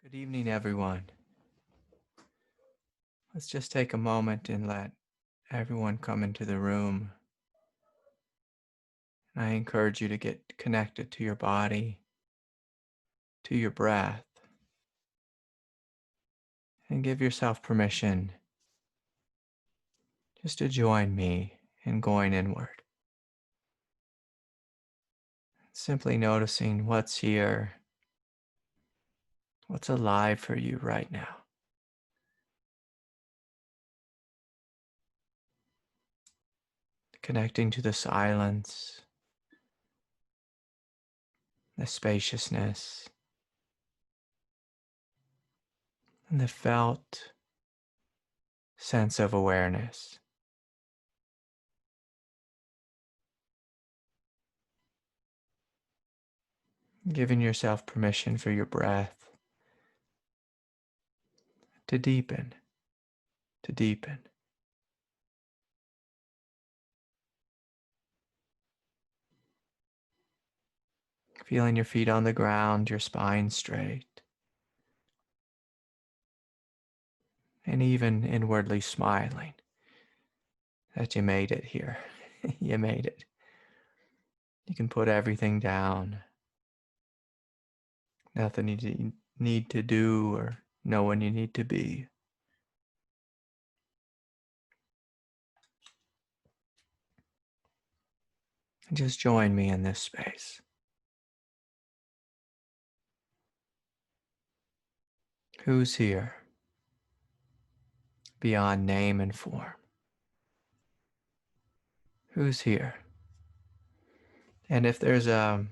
Good evening, everyone. Let's just take a moment and let everyone come into the room. I encourage you to get connected to your body, to your breath, and give yourself permission just to join me in going inward. Simply noticing what's here, what's alive for you right now. Connecting to the silence, the spaciousness, and the felt sense of awareness. Giving yourself permission for your breath to deepen, to deepen. Feeling your feet on the ground, your spine straight, and even inwardly smiling that you made it here. You made it. You can put everything down. Nothing you need to do or know when you need to be. And just join me in this space. Who's here? Beyond name and form. Who's here? And if there's a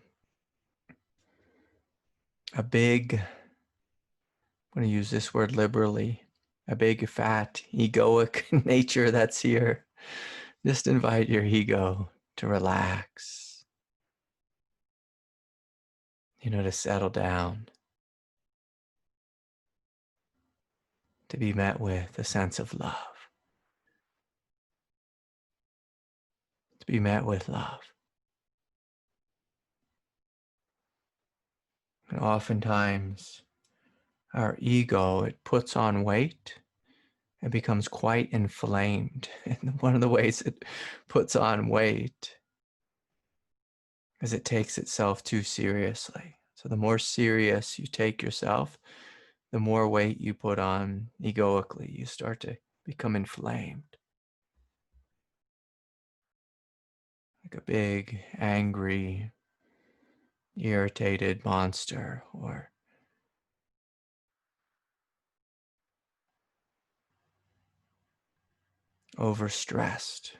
big, I'm going to use this word liberally, a big fat egoic nature that's here, just invite your ego to relax, to settle down, to be met with a sense of love, to be met with love. And oftentimes, our ego, it puts on weight and becomes quite inflamed. And one of the ways it puts on weight is it takes itself too seriously. So the more serious you take yourself, the more weight you put on egoically. You start to become inflamed. Like a big, angry, irritated monster, or overstressed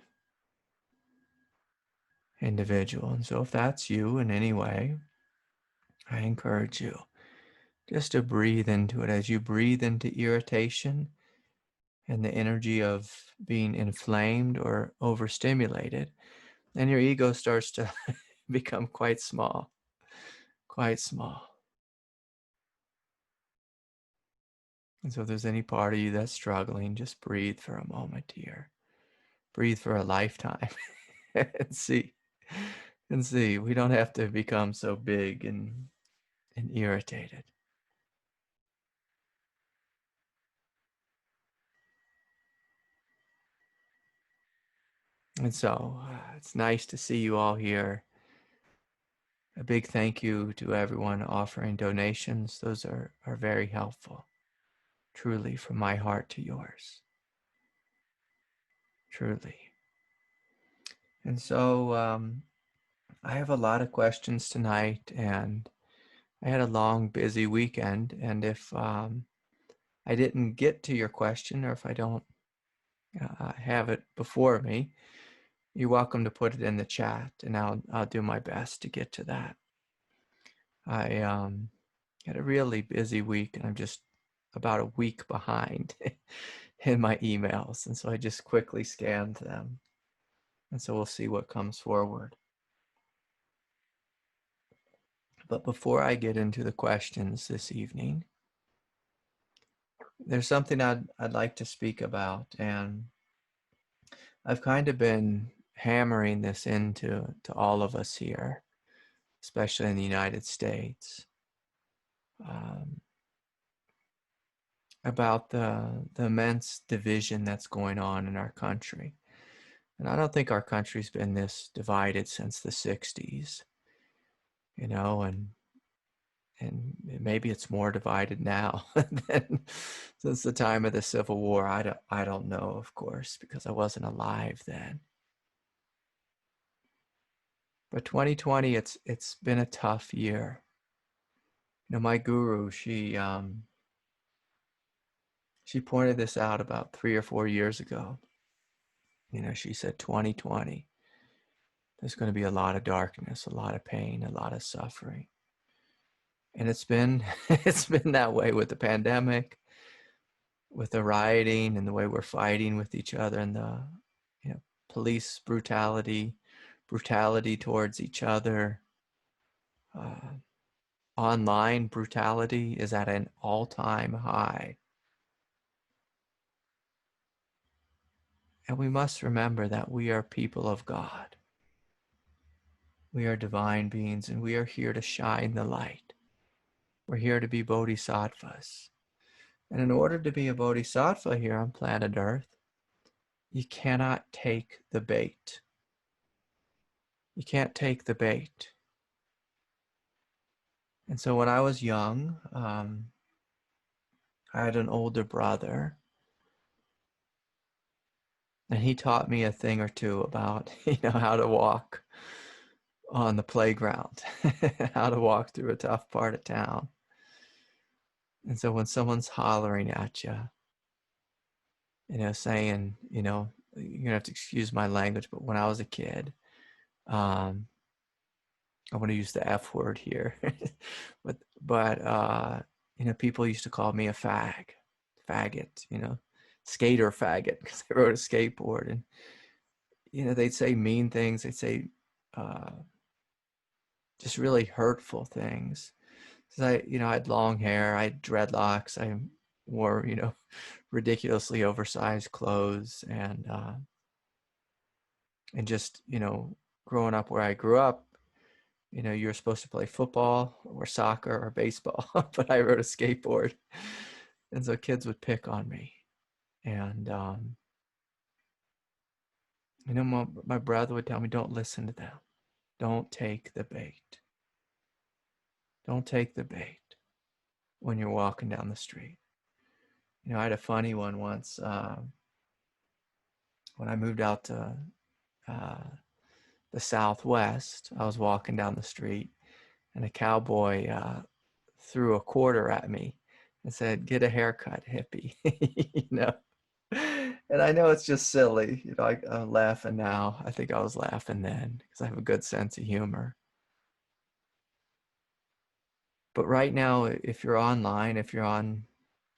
individual. And so if that's you in any way, I encourage you just to breathe into it. As you breathe into irritation and the energy of being inflamed or overstimulated, then your ego starts to become quite small, quite small. And so if there's any part of you that's struggling, just breathe for a moment here. Breathe for a lifetime and see. We don't have to become so big and irritated. And so it's nice to see you all here. A big thank you to everyone offering donations. Those are very helpful. Truly, from my heart to yours. Truly. And so I have a lot of questions tonight, and I had a long, busy weekend. And if I didn't get to your question, or if I don't have it before me, you're welcome to put it in the chat, and I'll do my best to get to that. I had a really busy week, and I'm just about a week behind in my emails, and so I just quickly scanned them, and so we'll see what comes forward. But before I get into the questions this evening, there's something I'd like to speak about, and I've kind of been hammering this into all of us here, especially in the United States. about the immense division that's going on in our country. And I don't think our country's been this divided since the 60s, you know, and maybe it's more divided now than since the time of the Civil War. I don't know, of course, because I wasn't alive then. But 2020, it's been a tough year. You know, my guru, she pointed this out about 3 or 4 years ago. You know, she said 2020, there's going to be a lot of darkness, a lot of pain, a lot of suffering. And it's been it's been that way with the pandemic, with the rioting and the way we're fighting with each other, and the, you know, police brutality towards each other. Online brutality is at an all-time high. And we must remember that we are people of God. We are divine beings, and we are here to shine the light. We're here to be bodhisattvas. And in order to be a bodhisattva here on planet Earth, you cannot take the bait. You can't take the bait. And so when I was young, I had an older brother, and he taught me a thing or two about, you know, how to walk on the playground, how to walk through a tough part of town. And so when someone's hollering at you, you know, saying, you know, you're gonna have to excuse my language, but when I was a kid, I want to use the F word here, but you know, people used to call me a faggot, you know, skater faggot, because I rode a skateboard, and you know, they'd say mean things, they'd say just really hurtful things. Because you know, I had long hair, I had dreadlocks, I wore, you know, ridiculously oversized clothes, and just, you know, growing up where I grew up, you know, you were supposed to play football or soccer or baseball, but I rode a skateboard. And so kids would pick on me. And, you know, my brother would tell me, don't listen to them. Don't take the bait. Don't take the bait when you're walking down the street. You know, I had a funny one once when I moved out to the Southwest. I was walking down the street, and a cowboy threw a quarter at me and said, "Get a haircut, hippie." You know, and I know it's just silly. You know, I'm laughing now. I think I was laughing then because I have a good sense of humor. But right now, if you're online, if you're on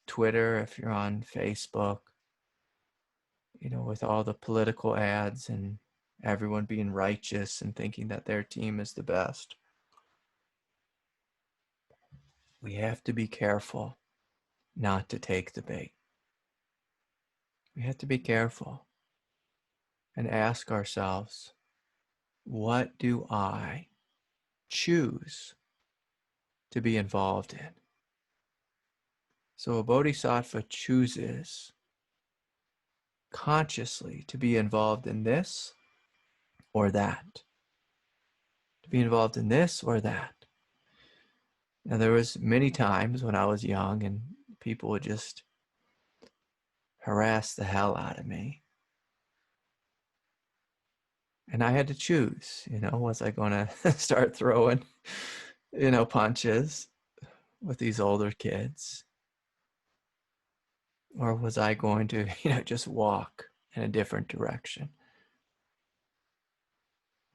Twitter, if you're on Facebook, you know, with all the political ads and everyone being righteous and thinking that their team is the best, we have to be careful not to take the bait. We have to be careful and ask ourselves, what do I choose to be involved in? So a bodhisattva chooses consciously to be involved in this or that, to be involved in this or that. Now, there was many times when I was young and people would just harass the hell out of me. And I had to choose, you know, was I going to start throwing, you know, punches with these older kids? Or was I going to, you know, just walk in a different direction?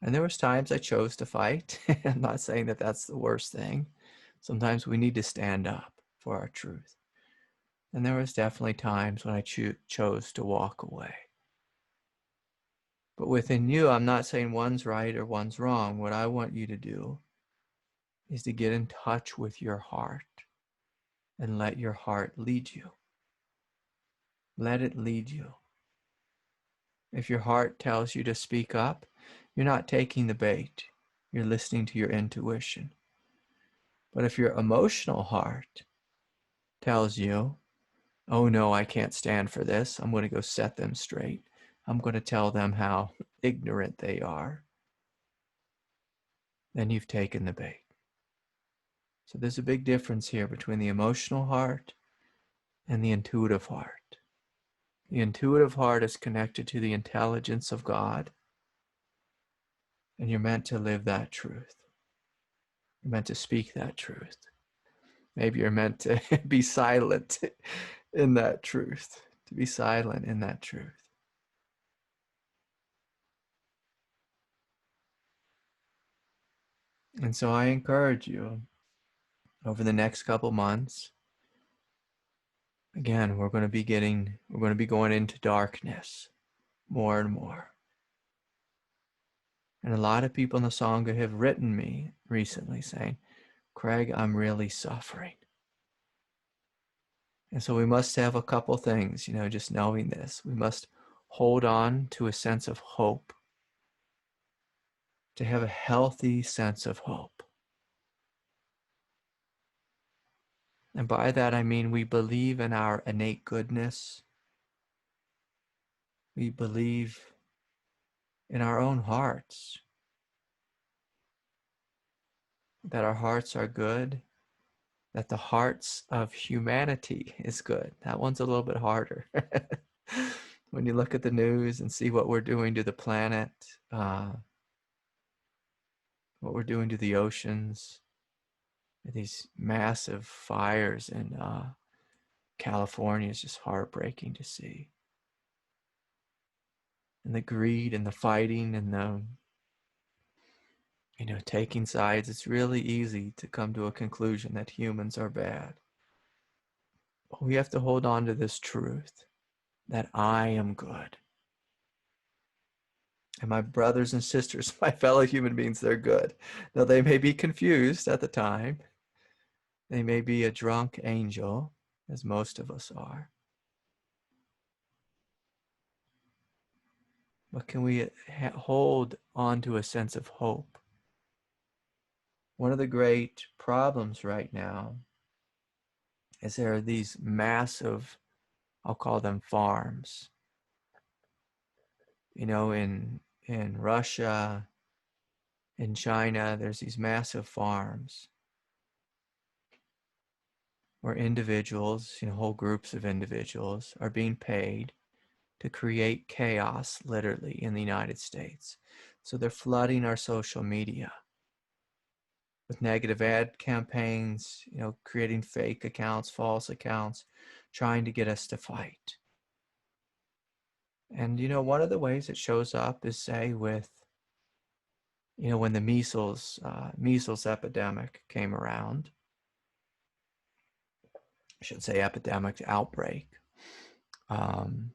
And there was times I chose to fight. I'm not saying that that's the worst thing. Sometimes we need to stand up for our truth. And there was definitely times when I chose to walk away. But within you, I'm not saying one's right or one's wrong. What I want you to do is to get in touch with your heart and let your heart lead you. Let it lead you. If your heart tells you to speak up, you're not taking the bait. You're listening to your intuition. But if your emotional heart tells you oh no, I can't stand for this. I'm going to go set them straight. I'm going to tell them how ignorant they are. Then you've taken the bait. So there's a big difference here between the emotional heart and the intuitive heart. The intuitive heart is connected to the intelligence of God, and you're meant to live that truth. You're meant to speak that truth. Maybe you're meant to be silent in that truth, to be silent in that truth. And so I encourage you over the next couple months, again, we're going to be going into darkness more and more. And a lot of people in the Sangha have written me recently saying, Craig, I'm really suffering. And so we must have a couple things, just knowing this. We must hold on to a sense of hope, to have a healthy sense of hope. And by that, I mean we believe in our innate goodness. We believe in our own hearts, that our hearts are good, that the hearts of humanity is good. That one's a little bit harder. When you look at the news and see what we're doing to the planet, what we're doing to the oceans, these massive fires in California is just heartbreaking to see. And the greed and the fighting and the taking sides, it's really easy to come to a conclusion that humans are bad. But we have to hold on to this truth that I am good. And my brothers and sisters, my fellow human beings, they're good. Now, they may be confused at the time. They may be a drunk angel, as most of us are. But can we hold on to a sense of hope? One of the great problems right now is there are these massive, I'll call them farms. In Russia, in China, there's these massive farms where individuals, whole groups of individuals are being paid to create chaos, literally, in the United States. So they're flooding our social media with negative ad campaigns, creating fake accounts, false accounts, trying to get us to fight. And, one of the ways it shows up is, say, with, when the measles epidemic came around, I should say epidemic, outbreak. And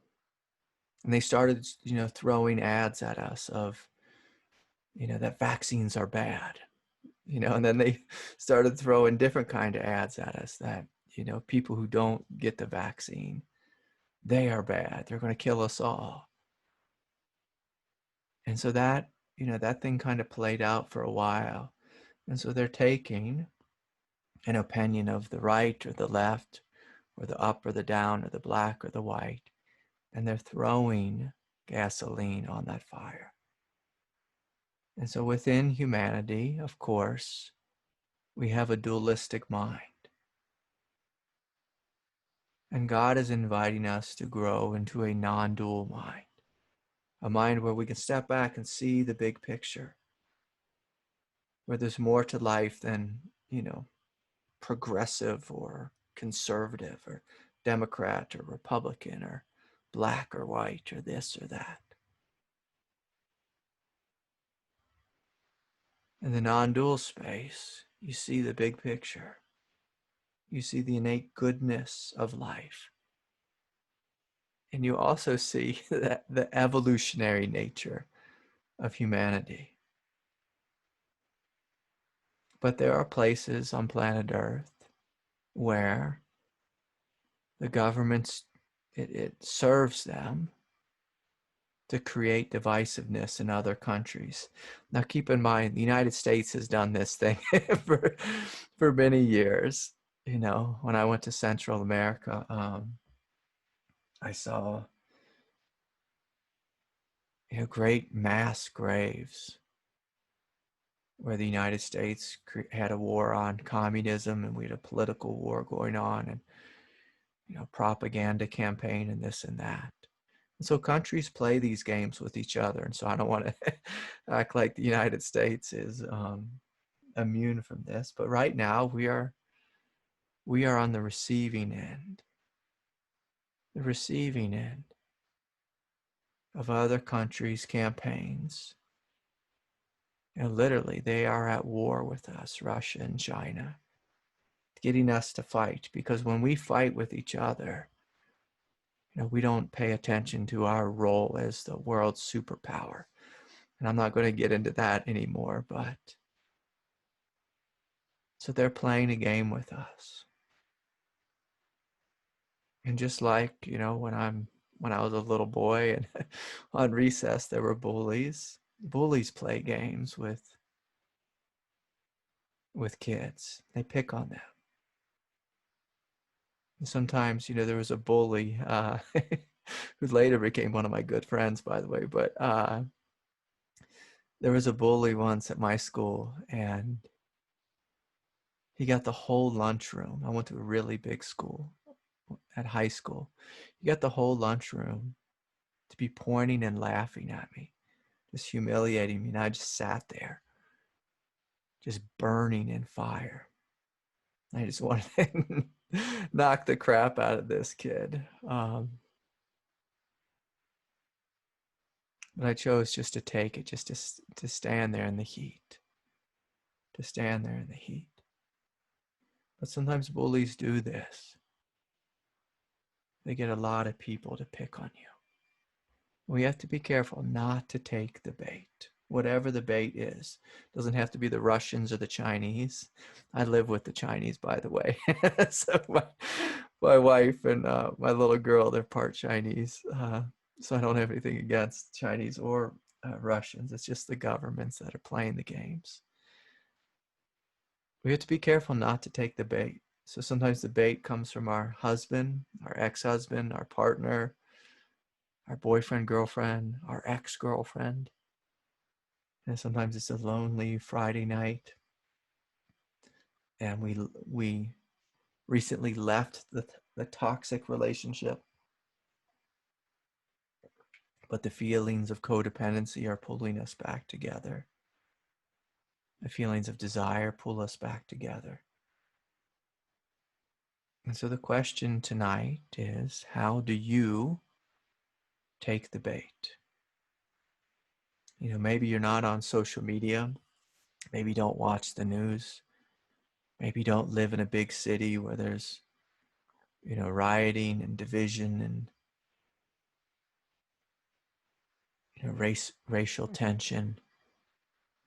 they started, throwing ads at us of, that vaccines are bad, and then they started throwing different kind of ads at us that, people who don't get the vaccine, they are bad. They're going to kill us all. And so that, that thing kind of played out for a while. And so they're taking an opinion of the right or the left or the up or the down or the black or the white, and they're throwing gasoline on that fire. And so within humanity, of course, we have a dualistic mind. And God is inviting us to grow into a non-dual mind, a mind where we can step back and see the big picture, where there's more to life than, progressive or conservative or Democrat or Republican or black or white or this or that. In the non-dual space, you see the big picture. You see the innate goodness of life. And you also see the evolutionary nature of humanity. But there are places on planet Earth where the governments, it serves them to create divisiveness in other countries. Now keep in mind, the United States has done this thing for many years. When I went to Central America, I saw great mass graves where the United States had a war on communism, and we had a political war going on, and propaganda campaign and this and that. And so countries play these games with each other, and so I don't want to act like the United States is immune from this. But right now we are on the receiving end of other countries' campaigns. Literally, they are at war with us, Russia and China, getting us to fight, because when we fight with each other, we don't pay attention to our role as the world's superpower. And I'm not going to get into that anymore, but so they're playing a game with us. And just like, when I was a little boy and on recess, there were bullies. Bullies play games with kids. They pick on them. And sometimes, there was a bully who later became one of my good friends, by the way, but there was a bully once at my school, and he got the whole lunchroom. I went to a really big school at high school. He got the whole lunchroom to be pointing and laughing at me, just humiliating me. And I just sat there, just burning in fire. I just wanted to knock the crap out of this kid. But I chose just to take it, just to stand there in the heat. To stand there in the heat. But sometimes bullies do this. They get a lot of people to pick on you. We have to be careful not to take the bait, whatever the bait is. It doesn't have to be the Russians or the Chinese. I live with the Chinese, by the way. So my wife and my little girl, they're part Chinese. So I don't have anything against Chinese or Russians. It's just the governments that are playing the games. We have to be careful not to take the bait. So sometimes the bait comes from our husband, our ex-husband, our partner, our boyfriend, girlfriend, our ex-girlfriend. And sometimes it's a lonely Friday night, and we recently left the toxic relationship, but the feelings of codependency are pulling us back together. The feelings of desire pull us back together. And so the question tonight is, how do you take the bait? Maybe you're not on social media. Maybe you don't watch the news. Maybe you don't live in a big city where there's, rioting and division and, racial tension.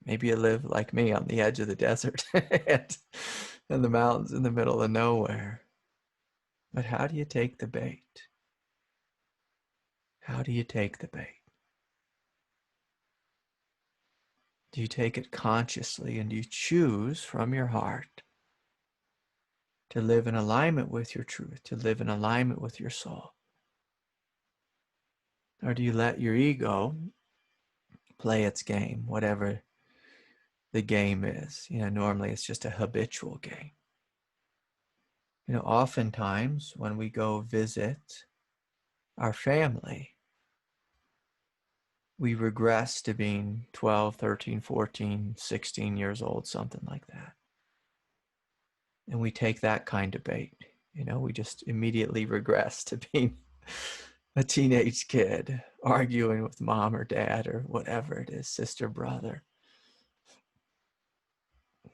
Maybe you live like me on the edge of the desert and in the mountains in the middle of nowhere. But how do you take the bait? How do you take the bait? Do you take it consciously, and do you choose from your heart to live in alignment with your truth, to live in alignment with your soul? Or do you let your ego play its game, whatever the game is? Normally it's just a habitual game. Oftentimes when we go visit our family, we regress to being 12, 13, 14, 16 years old, something like that. And we take that kind of bait. We just immediately regress to being a teenage kid, arguing with mom or dad or whatever it is, sister, brother.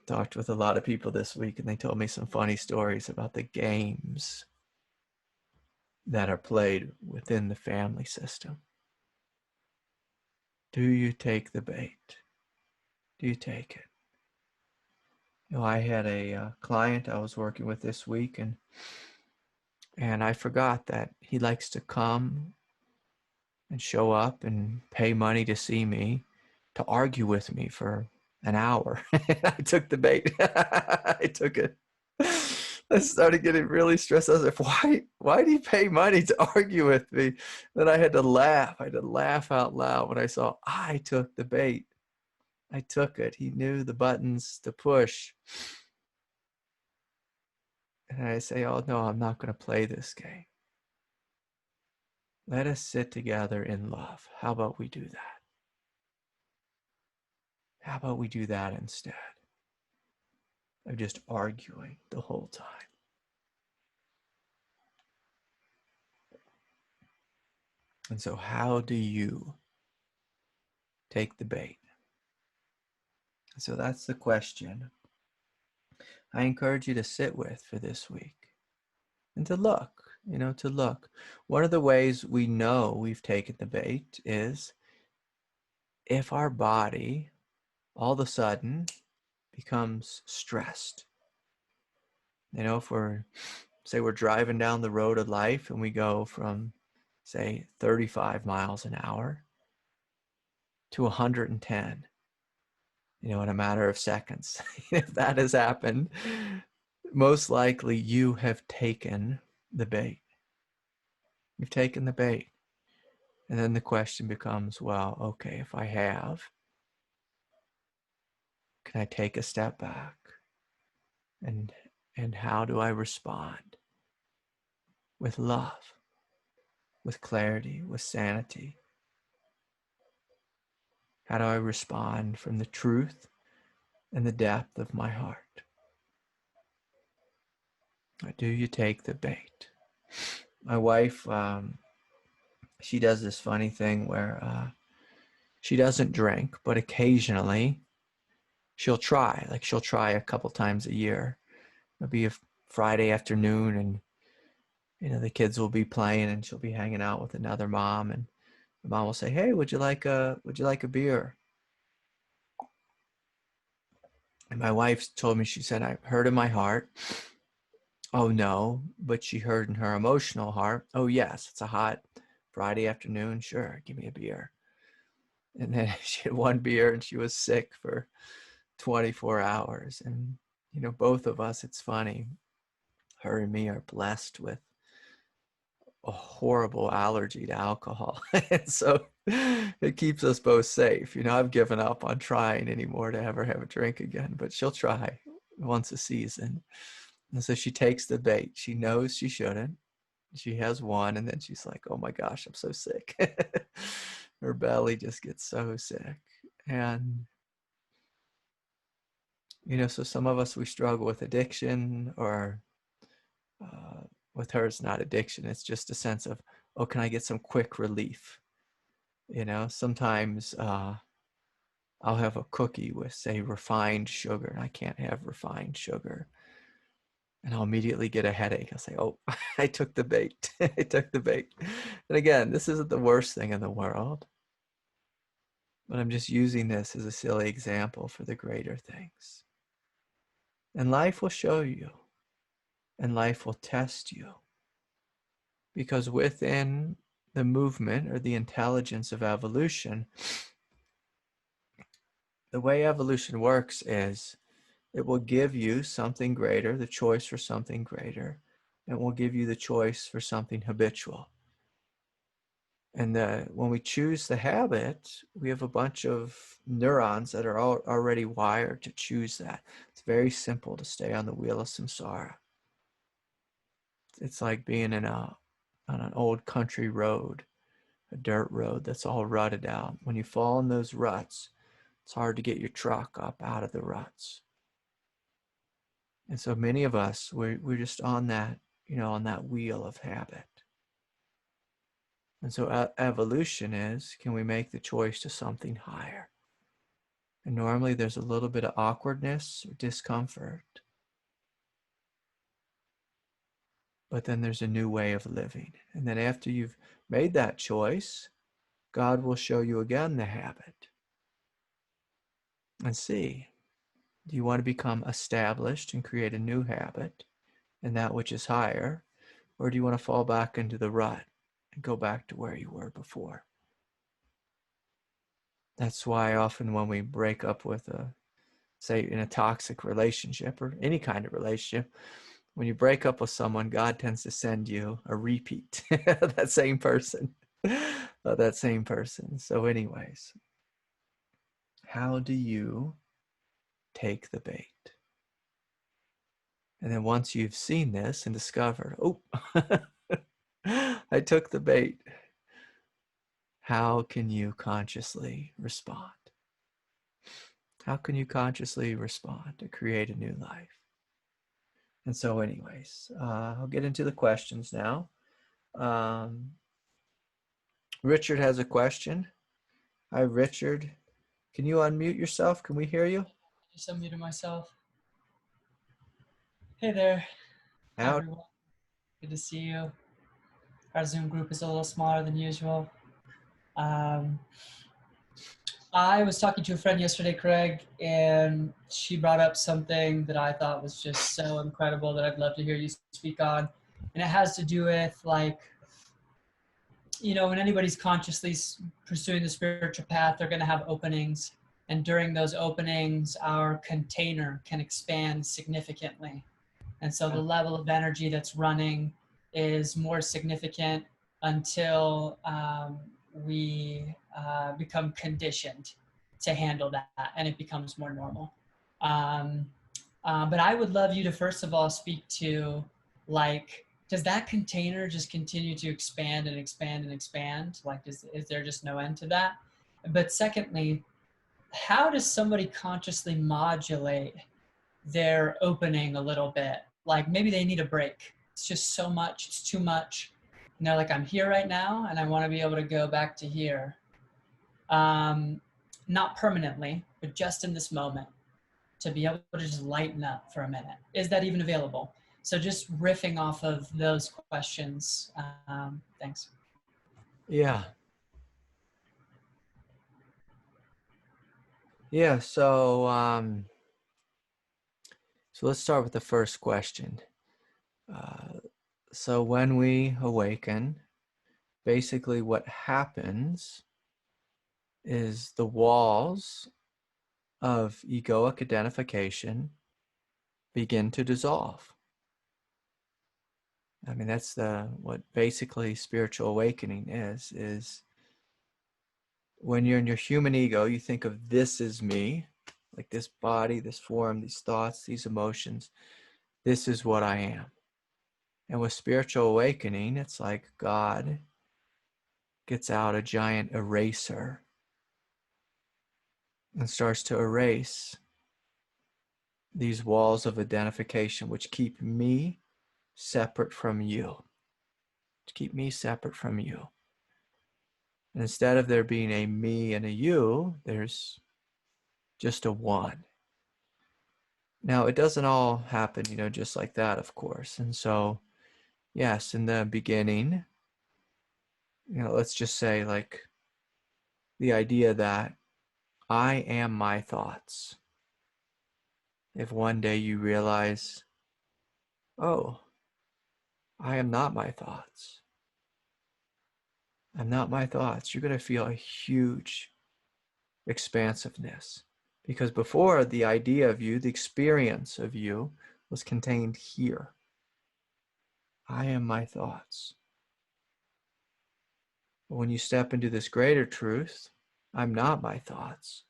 Talked with a lot of people this week, and they told me some funny stories about the games that are played within the family system. Do you take the bait? Do you take it? I had a client I was working with this week, and I forgot that he likes to come and show up and pay money to see me, to argue with me for an hour. I took the bait. I took it. I started getting really stressed. I was like, why do you pay money to argue with me? Then I had to laugh. I had to laugh out loud when I saw I took the bait. I took it. He knew the buttons to push. And I say, oh no, I'm not going to play this game. Let us sit together in love. How about we do that? How about we do that instead of just arguing the whole time? And so how do you take the bait? So that's the question I encourage you to sit with for this week and to look, to look. One of the ways we know we've taken the bait is if our body all of a sudden becomes stressed. If we're driving down the road of life and we go from, say, 35 miles an hour to 110, in a matter of seconds. If that has happened, most likely you have taken the bait. You've taken the bait. And then the question becomes, well, okay, if I have, can I take a step back? And how do I respond? With love, with clarity, with sanity. How do I respond from the truth and the depth of my heart? Or do you take the bait? My wife, she does this funny thing where she doesn't drink, but occasionally she'll try. Like she'll try a couple times a year. It'll be a Friday afternoon, and the kids will be playing, and she'll be hanging out with another mom, and the mom will say, "Hey, would you like a beer?" And my wife told me, she said, "I heard in my heart, oh no," but she heard in her emotional heart, "Oh yes, it's a hot Friday afternoon. Sure, give me a beer." And then she had one beer and she was sick for 24 hours. And, both of us, it's funny, her and me are blessed with a horrible allergy to alcohol. And so it keeps us both safe. I've given up on trying anymore to ever have a drink again, but she'll try once a season. And so she takes the bait. She knows she shouldn't. She has one, and then she's like, oh my gosh, I'm so sick. Her belly just gets so sick. And, so some of us, we struggle with addiction, or with her, it's not addiction. It's just a sense of, oh, can I get some quick relief? Sometimes I'll have a cookie with, say, refined sugar, and I can't have refined sugar. And I'll immediately get a headache. I'll say, oh, I took the bait. I took the bait. And again, this isn't the worst thing in the world, but I'm just using this as a silly example for the greater things. And life will show you, and life will test you. Because within the movement or the intelligence of evolution, the way evolution works is it will give you something greater, the choice for something greater, and it will give you the choice for something habitual. And when we choose the habit, we have a bunch of neurons that are already wired to choose that. It's very simple to stay on the wheel of samsara. It's like being on an old country road, a dirt road that's all rutted out. When you fall in those ruts, it's hard to get your truck up out of the ruts. And so many of us, we're just on that, on that wheel of habit. And so evolution is, can we make the choice to something higher? And normally there's a little bit of awkwardness or discomfort. But then there's a new way of living. And then after you've made that choice, God will show you again the habit. And see, do you want to become established and create a new habit in that which is higher? Or do you want to fall back into the rut and go back to where you were before? That's why often when we break up with say in a toxic relationship or any kind of relationship, when you break up with someone, God tends to send you a repeat of that same person. That same person. So anyways, how do you take the bait? And then once you've seen this and discovered, oh, I took the bait, how can you consciously respond? How can you consciously respond to create a new life? And so anyways, I'll get into the questions now. Richard has a question. Hi, Richard. Can you unmute yourself? Can we hear you? Just unmuted myself. Hey there, How? everyone. Good to see you. Our Zoom group is a little smaller than usual. I was talking to a friend yesterday, Craig, and she brought up something that I thought was just so incredible that I'd love to hear you speak on. And it has to do with, like, when anybody's consciously pursuing the spiritual path, they're going to have openings. And during those openings, our container can expand significantly. And so the level of energy that's running is more significant until we become conditioned to handle that and it becomes more normal. But I would love you to first of all speak to, like, does that container just continue to expand and expand and expand? Like, is there just no end to that? But secondly, how does somebody consciously modulate their opening a little bit? Like maybe they need a break. It's just so much, it's too much. And they're like, I'm here right now and I want to be able to go back to here. Not permanently, but just in this moment to be able to just lighten up for a minute. Is that even available? So just riffing off of those questions. Thanks. Yeah. Yeah. So let's start with the first question. So when we awaken, basically what happens is the walls of egoic identification begin to dissolve. I mean, that's what basically spiritual awakening is when you're in your human ego, you think of this as me, like this body, this form, these thoughts, these emotions. This is what I am. And with spiritual awakening, it's like God gets out a giant eraser and starts to erase these walls of identification, which keep me separate from you, to keep me separate from you. And instead of there being a me and a you, there's just a one. Now, it doesn't all happen, just like that, of course. And so, yes, in the beginning, let's just say like the idea that I am my thoughts. If one day you realize, oh, I am not my thoughts. I'm not my thoughts. You're going to feel a huge expansiveness. Because before, the idea of you, the experience of you, was contained here. I am my thoughts. But when you step into this greater truth, I'm not my thoughts.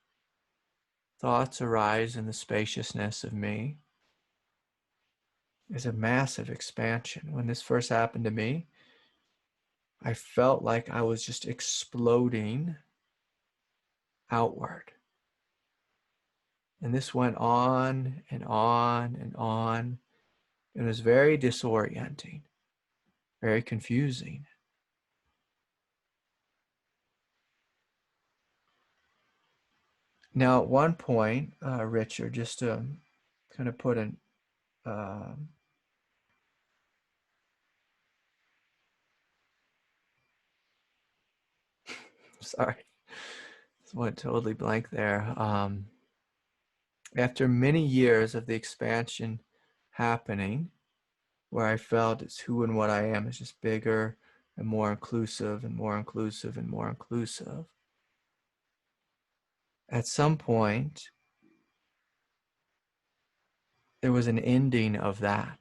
Thoughts arise in the spaciousness of me. There's a massive expansion. When this first happened to me, I felt like I was just exploding outward. And this went on and on and on. It was very disorienting, very confusing. Now, at one point, Richard, just to kind of put an sorry, went totally blank there. After many years of the expansion happening, where I felt it's who and what I am is just bigger and more inclusive and more inclusive and more inclusive. At some point, there was an ending of that.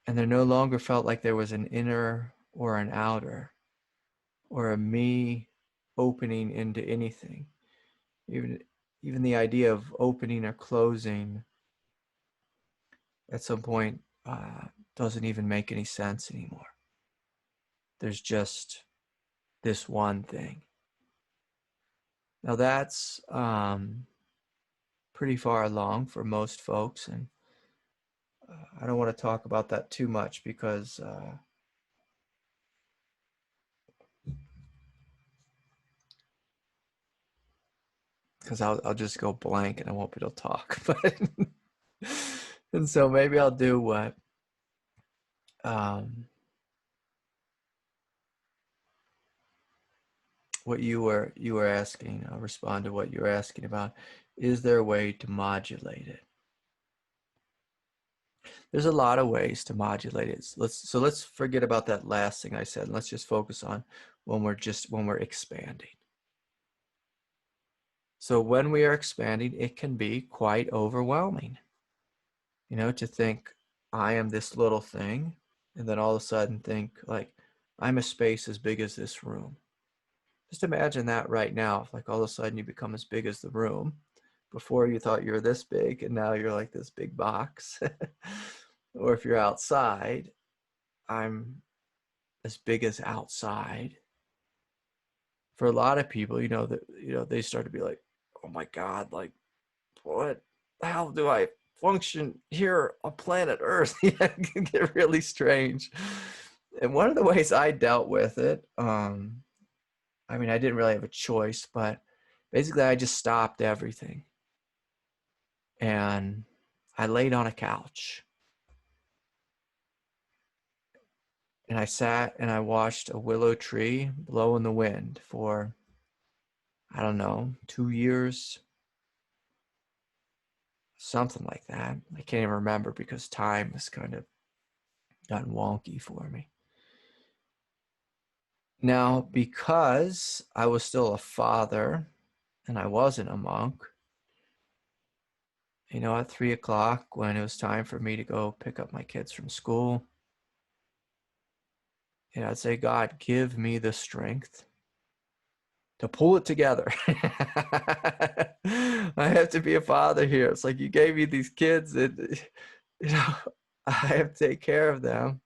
And there no longer felt like there was an inner or an outer or a me opening into anything. Even the idea of opening or closing at some point doesn't even make any sense anymore. There's just this one thing. Now that's pretty far along for most folks, and I don't want to talk about that too much because I'll just go blank and I won't be able to talk. But and so maybe I'll do what you were asking. I'll respond to what you were asking about. Is there a way to modulate it? There's a lot of ways to modulate it. Let's forget about that last thing I said. Let's just focus on when we're expanding. So when we are expanding, it can be quite overwhelming, to think I am this little thing, and then all of a sudden think like I'm a space as big as this room. Just imagine that right now, like all of a sudden you become as big as the room. Before you thought you were this big, and now you're like this big box. Or if you're outside, I'm as big as outside. For a lot of people, they start to be like, oh my God, like what? How do I function here on planet Earth? It can get really strange. And one of the ways I dealt with it, I didn't really have a choice, but basically I just stopped everything. And I laid on a couch. And I sat and I watched a willow tree blow in the wind for, I don't know, 2 years, something like that. I can't even remember because time has kind of gotten wonky for me. Now, because I was still a father and I wasn't a monk, at 3:00 when it was time for me to go pick up my kids from school, I'd say, God, give me the strength to pull it together. I have to be a father here. It's like you gave me these kids and, I have to take care of them.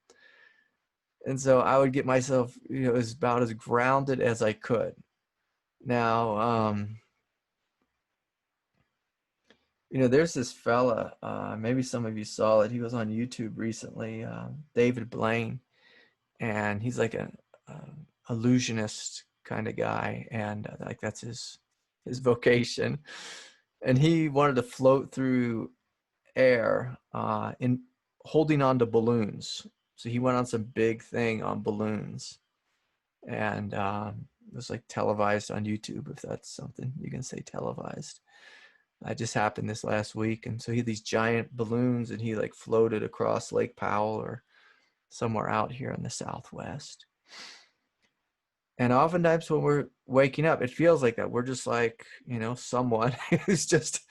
And so I would get myself, as about as grounded as I could. Now, there's this fella, maybe some of you saw it. He was on YouTube recently, David Blaine, and he's like an illusionist kind of guy, and like that's his vocation. And he wanted to float through air in holding on to balloons. So he went on some big thing on balloons, and it was like televised on YouTube, if that's something you can say televised. It just happened this last week. And so he had these giant balloons and he like floated across Lake Powell or somewhere out here in the Southwest. And oftentimes when we're waking up, it feels like that. We're just like, someone who's just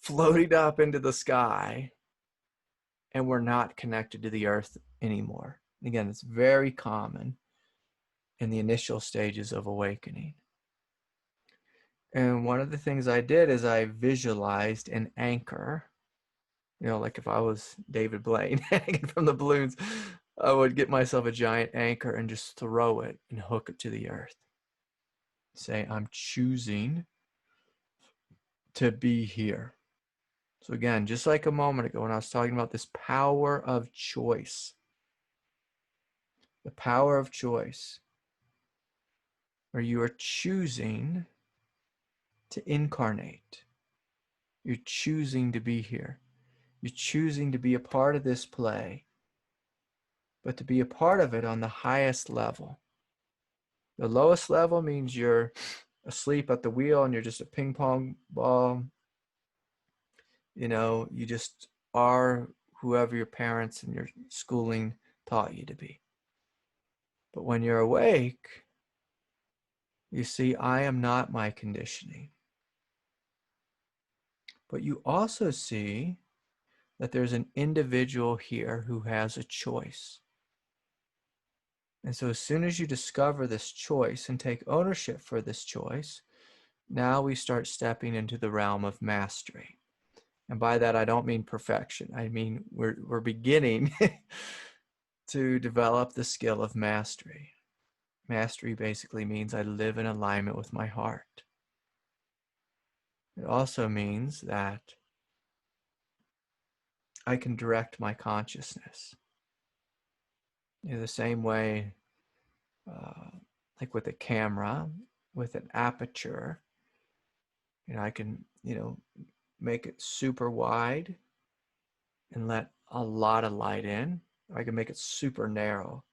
floating up into the sky and we're not connected to the earth anymore. Again, it's very common in the initial stages of awakening. And one of the things I did is I visualized an anchor. Like if I was David Blaine hanging from the balloons, I would get myself a giant anchor and just throw it and hook it to the earth. Say, I'm choosing to be here. So again, just like a moment ago when I was talking about this power of choice, the power of choice, where you are choosing to incarnate. You're choosing to be here. You're choosing to be a part of this play, but to be a part of it on the highest level. The lowest level means you're asleep at the wheel and you're just a ping pong ball. You just are whoever your parents and your schooling taught you to be. But when you're awake, you see, I am not my conditioning. But you also see that there's an individual here who has a choice. And so as soon as you discover this choice and take ownership for this choice, now we start stepping into the realm of mastery. And by that, I don't mean perfection. I mean, we're beginning to develop the skill of mastery. Mastery basically means I live in alignment with my heart. It also means that I can direct my consciousness. In the same way, like with a camera, with an aperture, I can, make it super wide and let a lot of light in. Or I can make it super narrow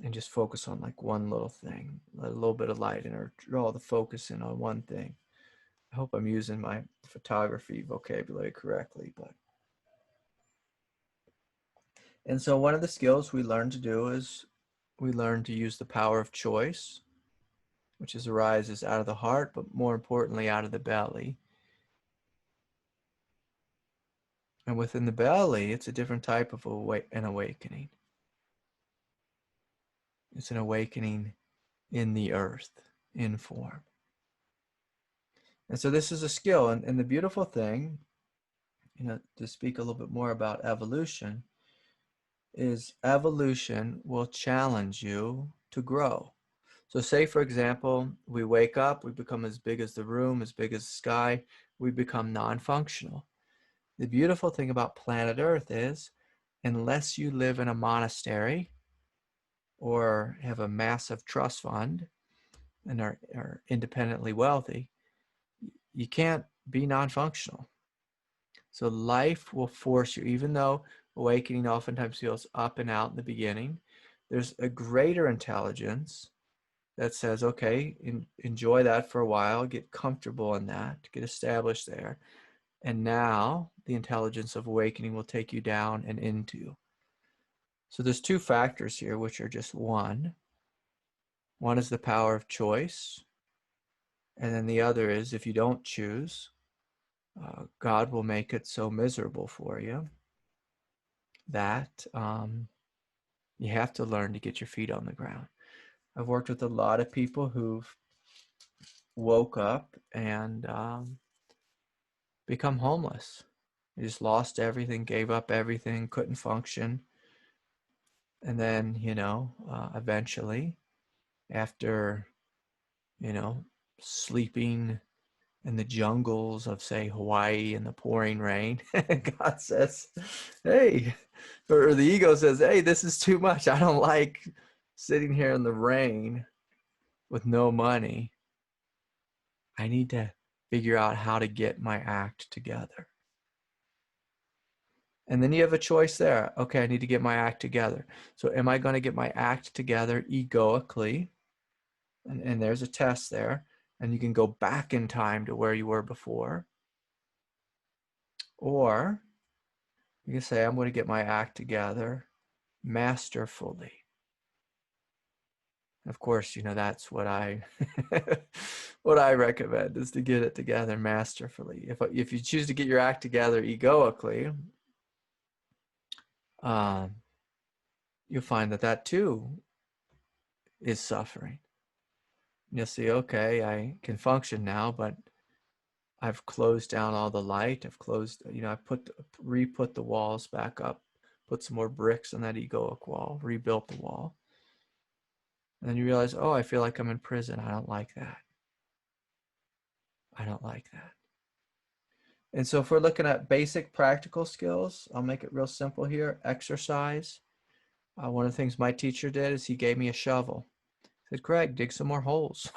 and just focus on like one little thing, let a little bit of light in, or draw the focus in on one thing. I hope I'm using my photography vocabulary correctly, and so one of the skills we learn to do is we learn to use the power of choice, which arises out of the heart, but more importantly, out of the belly. And within the belly, it's a different type of an awakening. It's an awakening in the earth, in form. And so this is a skill. And the beautiful thing, to speak a little bit more about evolution, is evolution will challenge you to grow. So say, for example, we wake up, we become as big as the room, as big as the sky, we become non-functional. The beautiful thing about planet Earth is, unless you live in a monastery or have a massive trust fund and are independently wealthy, you can't be non-functional. So life will force you, even though awakening oftentimes feels up and out in the beginning, there's a greater intelligence that says, okay, enjoy that for a while, get comfortable in that, get established there. And now the intelligence of awakening will take you down and into. So there's two factors here, which are just one. One is the power of choice. And then the other is, if you don't choose, God will make it so miserable for you that you have to learn to get your feet on the ground. I've worked with a lot of people who've woke up and become homeless. They just lost everything, gave up everything, couldn't function. And then, eventually, after, sleeping in the jungles of, say, Hawaii in the pouring rain, God says, hey, or the ego says, hey, this is too much. I don't like sitting here in the rain with no money. I need to figure out how to get my act together. And then you have a choice there. Okay, I need to get my act together. So am I going to get my act together egoically? And there's a test there. And you can go back in time to where you were before. Or you can say, I'm going to get my act together masterfully. Of course, that's what I what I recommend, is to get it together masterfully. If you choose to get your act together egoically, you'll find that too is suffering. You'll see, okay, I can function now, but I've closed down all the light. I've closed, I re-put the walls back up, put some more bricks on that egoic wall, rebuilt the wall. And then you realize, oh, I feel like I'm in prison. I don't like that. I don't like that. And so if we're looking at basic practical skills, I'll make it real simple here. Exercise. One of the things my teacher did is he gave me a shovel. He said, Craig, dig some more holes.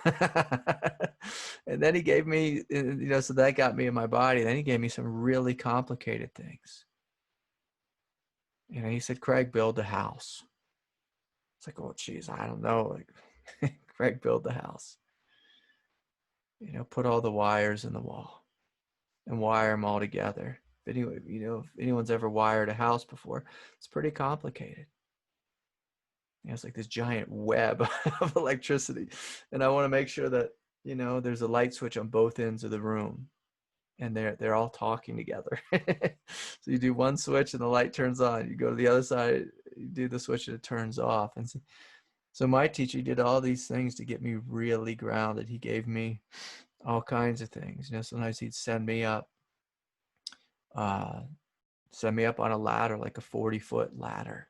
And then he gave me, so that got me in my body. Then he gave me some really complicated things. He said, Craig, build a house. It's like, oh, geez, I don't know. Like, Craig, build the house. Put all the wires in the wall and wire them all together. If anyone's ever wired a house before, it's pretty complicated. It's like this giant web of electricity. And I want to make sure that, there's a light switch on both ends of the room. and they're all talking together. So you do one switch and the light turns on. You go to the other side, you do the switch and it turns off. And so my teacher did all these things to get me really grounded. He gave me all kinds of things. You know, sometimes he'd send me up on a ladder, like a 40-foot ladder.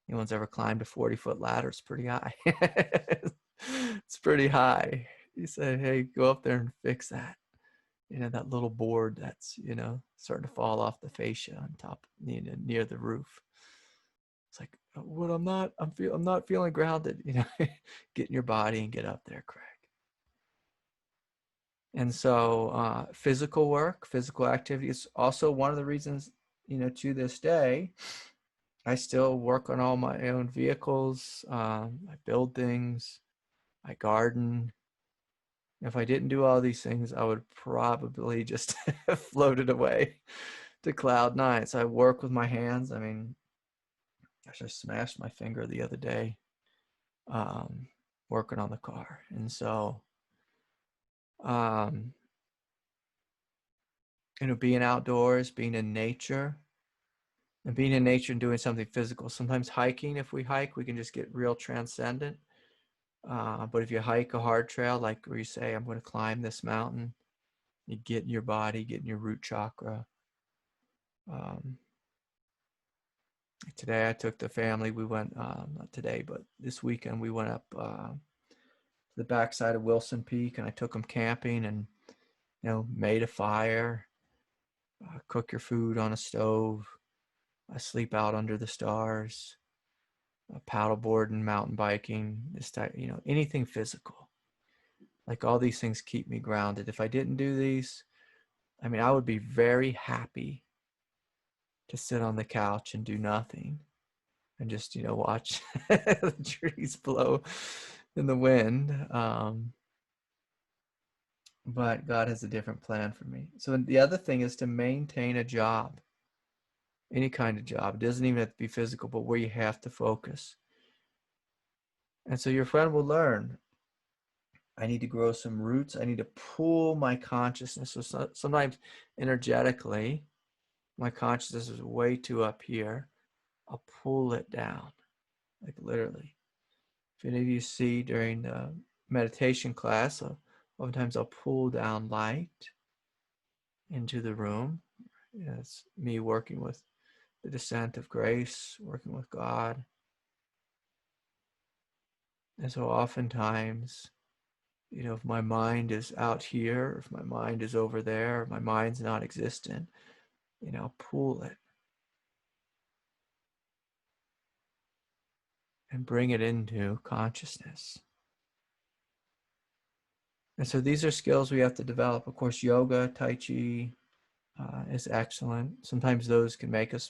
Anyone's ever climbed a 40-foot ladder? It's pretty high. It's pretty high. He said, hey, go up there and fix that. You know, that little board that's, you know, starting to fall off the fascia on top, you know, near the roof. It's like, well, I'm not feeling grounded. You know, get in your body and get up there, Craig. And so physical work, physical activity is also one of the reasons, you know, to this day, I still work on all my own vehicles. I build things. I garden. If I didn't do all these things, I would probably just have floated away to cloud nine. So I work with my hands. I mean, gosh, I smashed my finger the other day working on the car. And so, you know, being outdoors, being in nature, and being in nature and doing something physical. Sometimes hiking, if we hike, we can just get real transcendent. But if you hike a hard trail, like where you say, I'm going to climb this mountain, you get in your body, get in your root chakra. Today I took the family, we went, not today, but this weekend we went up the backside of Wilson Peak, and I took them camping and, you know, made a fire, cook your food on a stove, sleep out under the stars, paddleboard and mountain biking, this type, you know, anything physical. Like all these things keep me grounded. If I didn't do these, I mean, I would be very happy to sit on the couch and do nothing and just, you know, watch the trees blow in the wind. But God has a different plan for me. So the other thing is to maintain a job, any kind of job. It doesn't even have to be physical, but where you have to focus. And so your friend will learn, I need to grow some roots. I need to pull my consciousness. So sometimes energetically, my consciousness is way too up here. I'll pull it down, like literally. If any of you see during the meditation class, oftentimes I'll pull down light into the room. It's me working with the descent of grace, working with God. And so oftentimes, you know, if my mind is out here, if my mind is over there, my mind's not existent, you know, pull it and bring it into consciousness. And so these are skills we have to develop. Of course, yoga, Tai Chi is excellent. Sometimes those can make us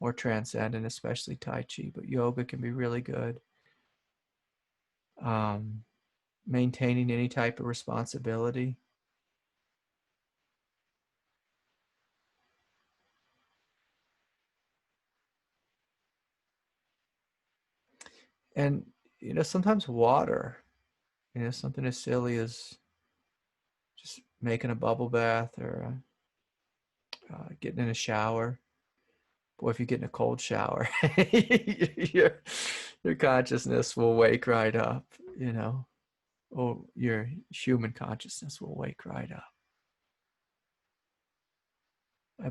more transcendent, especially Tai Chi, but yoga can be really good. Maintaining any type of responsibility. And, you know, sometimes water, you know, something as silly as just making a bubble bath or getting in a shower. Boy, if you get in a cold shower, your consciousness will wake right up, you know, or your human consciousness will wake right up.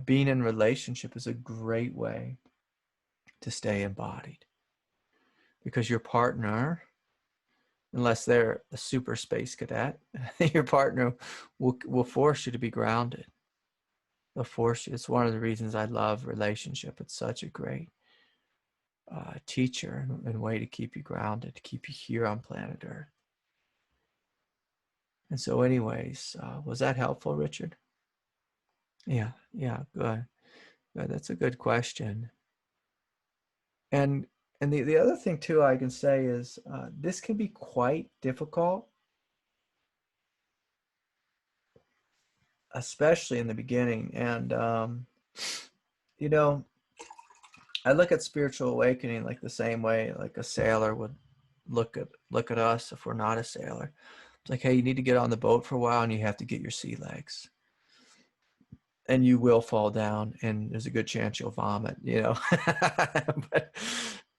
Being in relationship is a great way to stay embodied, because your partner, unless they're a super space cadet, your partner will force you to be grounded. They'll force you. It's one of the reasons I love relationship. It's such a great teacher and way to keep you grounded, to keep you here on planet Earth. And so anyways, was that helpful, Richard? Yeah, good. That's a good question. And the other thing too I can say is this can be quite difficult, especially in the beginning. And you know, I look at spiritual awakening like the same way like a sailor would look at us if we're not a sailor. It's like, hey, you need to get on the boat for a while and you have to get your sea legs. and you will fall down, and there's a good chance you'll vomit, you know.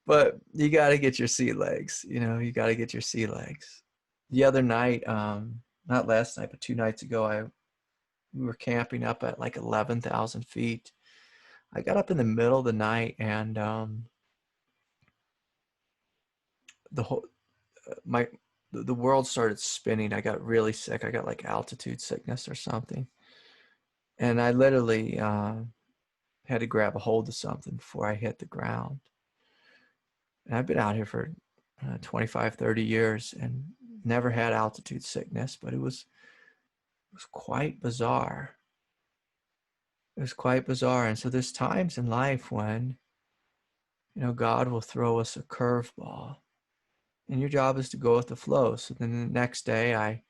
but you got to get your sea legs, you know, you got to get your sea legs. The other night, not last night, but 2 nights ago, we were camping up at like 11,000 feet. I got up in the middle of the night, and the whole my the world started spinning. I got really sick. I got like altitude sickness or something, and I literally had to grab a hold of something before I hit the ground. And I've been out here for 25, 30 years and never had altitude sickness, but it was quite bizarre. It was quite bizarre. And so there's times in life when, you know, God will throw us a curveball, and your job is to go with the flow. So then the next day I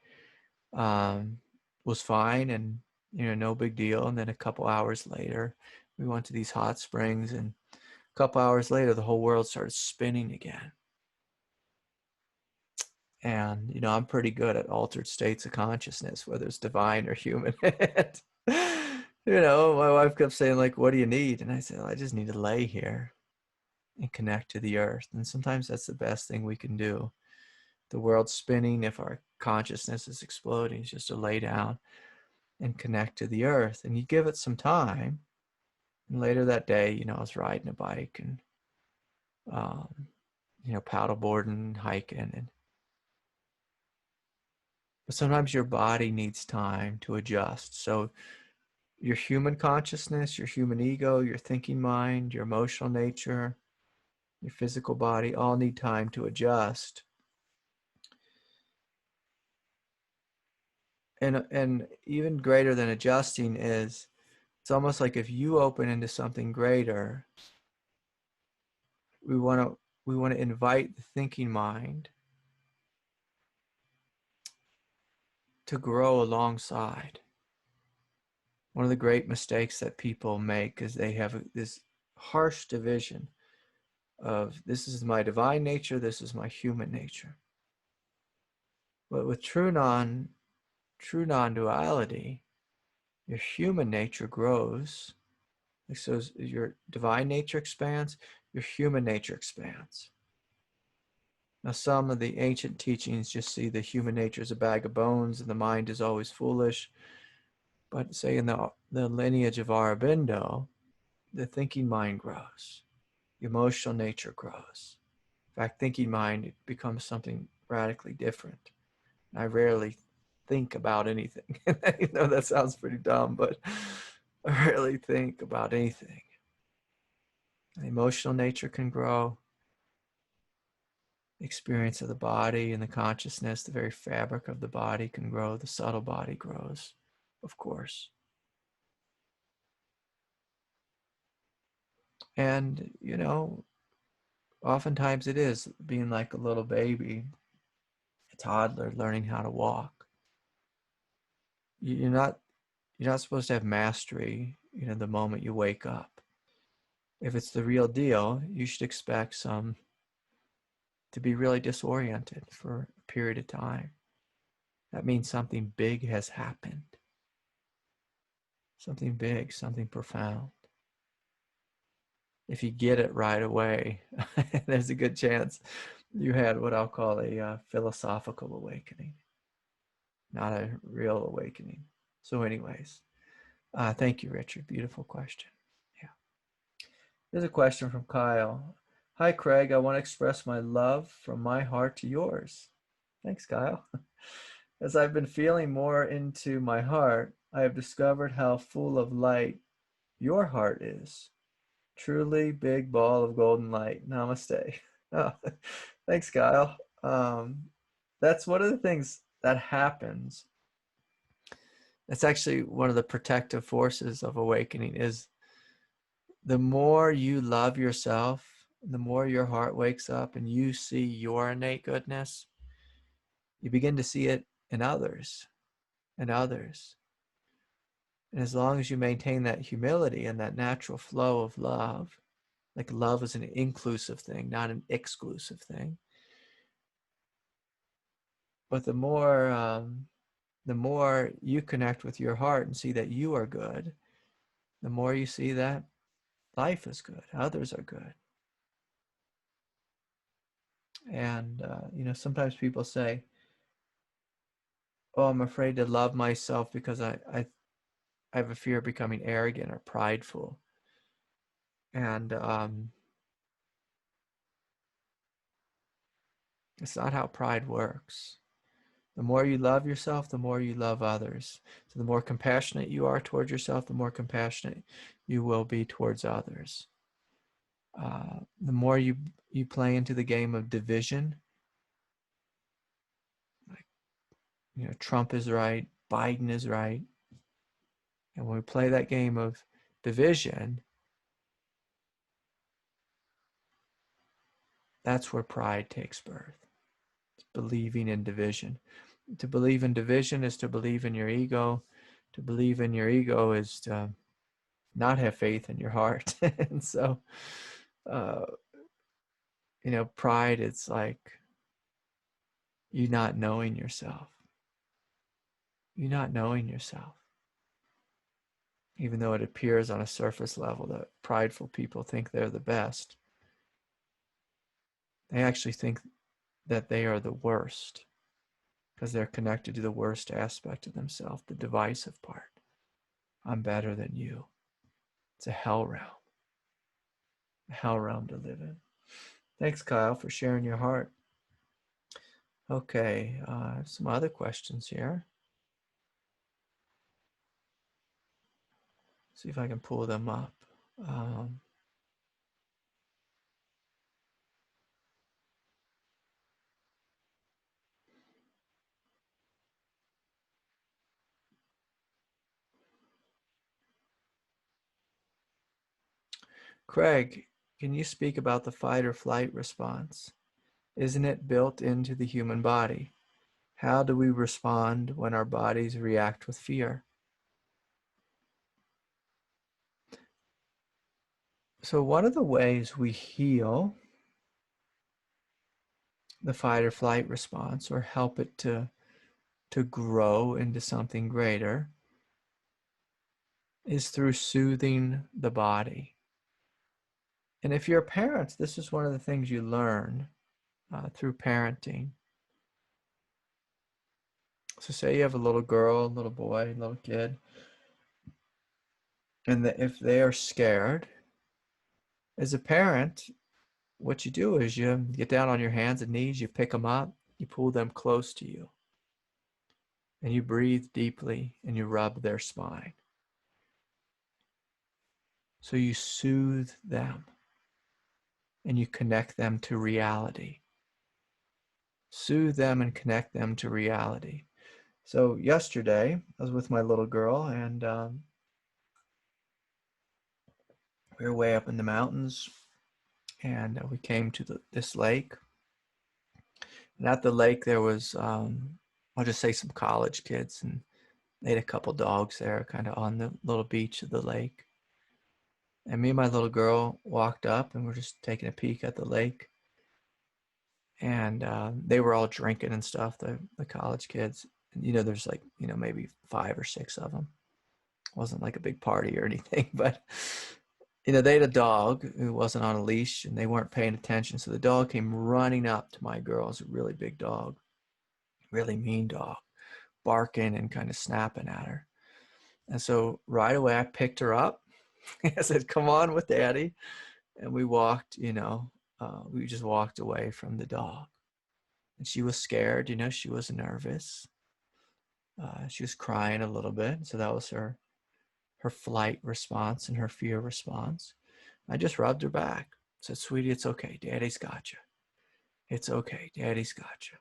was fine, and, you know, no big deal. And then a couple hours later, we went to these hot springs, and a couple hours later, the whole world started spinning again. And, you know, I'm pretty good at altered states of consciousness, whether it's divine or human. You know, my wife kept saying, like, what do you need? And I said, I just need to lay here and connect to the earth. And sometimes that's the best thing we can do. The world's spinning, if our consciousness is exploding, it's just to lay down and connect to the earth. And you give it some time. And later that day, you know, I was riding a bike and, you know, paddleboarding, hiking. And but sometimes your body needs time to adjust. So your human consciousness, your human ego, your thinking mind, your emotional nature, your physical body all need time to adjust. And even greater than adjusting is, it's almost like if you open into something greater, we want to invite the thinking mind to grow alongside. One of the great mistakes that people make is they have this harsh division of, this is my divine nature, this is my human nature. But with true non-duality, your human nature grows. So as your divine nature expands, your human nature expands. Now, some of the ancient teachings just see the human nature as a bag of bones and the mind is always foolish. But say in the lineage of Aurobindo, the thinking mind grows. The emotional nature grows. In fact, thinking mind becomes something radically different. I rarely think about anything. You know, that sounds pretty dumb, but I rarely think about anything. The emotional nature can grow. The experience of the body and the consciousness, the very fabric of the body can grow. The subtle body grows, of course. And, you know, oftentimes it is being like a little baby, a toddler learning how to walk. You're not supposed to have mastery, you know, the moment you wake up. If it's the real deal, you should expect some to be really disoriented for a period of time. That means something big has happened. Something big, something profound. If you get it right away, there's a good chance you had what I'll call a philosophical awakening, not a real awakening. So anyways, thank you, Richard. Beautiful question. Yeah. Here's a question from Kyle. Hi, Craig. I want to express my love from my heart to yours. Thanks, Kyle. As I've been feeling more into my heart, I have discovered how full of light your heart is. Truly big ball of golden light. Namaste. Oh, thanks, Kyle. That's one of the things that happens. That's actually one of the protective forces of awakening is the more you love yourself, the more your heart wakes up and you see your innate goodness, you begin to see it in others and others. And as long as you maintain that humility and that natural flow of love, like love is an inclusive thing, not an exclusive thing. But the more you connect with your heart and see that you are good, the more you see that life is good, others are good. And, sometimes people say, oh, I'm afraid to love myself because I have a fear of becoming arrogant or prideful. And it's not how pride works. The more you love yourself, the more you love others. So the more compassionate you are towards yourself, the more compassionate you will be towards others. The more you play into the game of division, like, Trump is right, Biden is right. And when we play that game of division, that's where pride takes birth. It's believing in division. To believe in division is to believe in your ego. To believe in your ego is to not have faith in your heart. And so, uh, pride, it's like you not knowing yourself. You not knowing yourself. Even though it appears on a surface level that prideful people think they're the best, they actually think that they are the worst because they're connected to the worst aspect of themselves, the divisive part. I'm better than you. It's a hell realm to live in. Thanks, Kyle, for sharing your heart. Okay, I have some other questions here. See if I can pull them up. Craig, can you speak about the fight or flight response? Isn't it built into the human body? How do we respond when our bodies react with fear? So one of the ways we heal the fight or flight response, or help it to grow into something greater, is through soothing the body. And if you're a parent, this is one of the things you learn through parenting. So say you have a little girl, little boy, little kid, and if they are scared, as a parent, what you do is you get down on your hands and knees, you pick them up, you pull them close to you, and you breathe deeply and you rub their spine. So you soothe them and you connect them to reality. Soothe them and connect them to reality. So yesterday, I was with my little girl, and we were way up in the mountains, and we came to this lake. And at the lake, there was, I'll just say, some college kids, and they had a couple dogs there kind of on the little beach of the lake. And me and my little girl walked up, and we're just taking a peek at the lake. And they were all drinking and stuff, the college kids. And, there's like, maybe 5 or 6 of them. It wasn't like a big party or anything, but, they had a dog who wasn't on a leash, and they weren't paying attention. So the dog came running up to my girl. It's a really big dog, really mean dog, barking and kind of snapping at her. And so right away, I picked her up. I said, come on with daddy. And we walked, we just walked away from the dog. And she was scared, she was nervous. She was crying a little bit. So that was her flight response and her fear response. I just rubbed her back. Said, sweetie, it's okay. Daddy's got you. It's okay. Daddy's got you.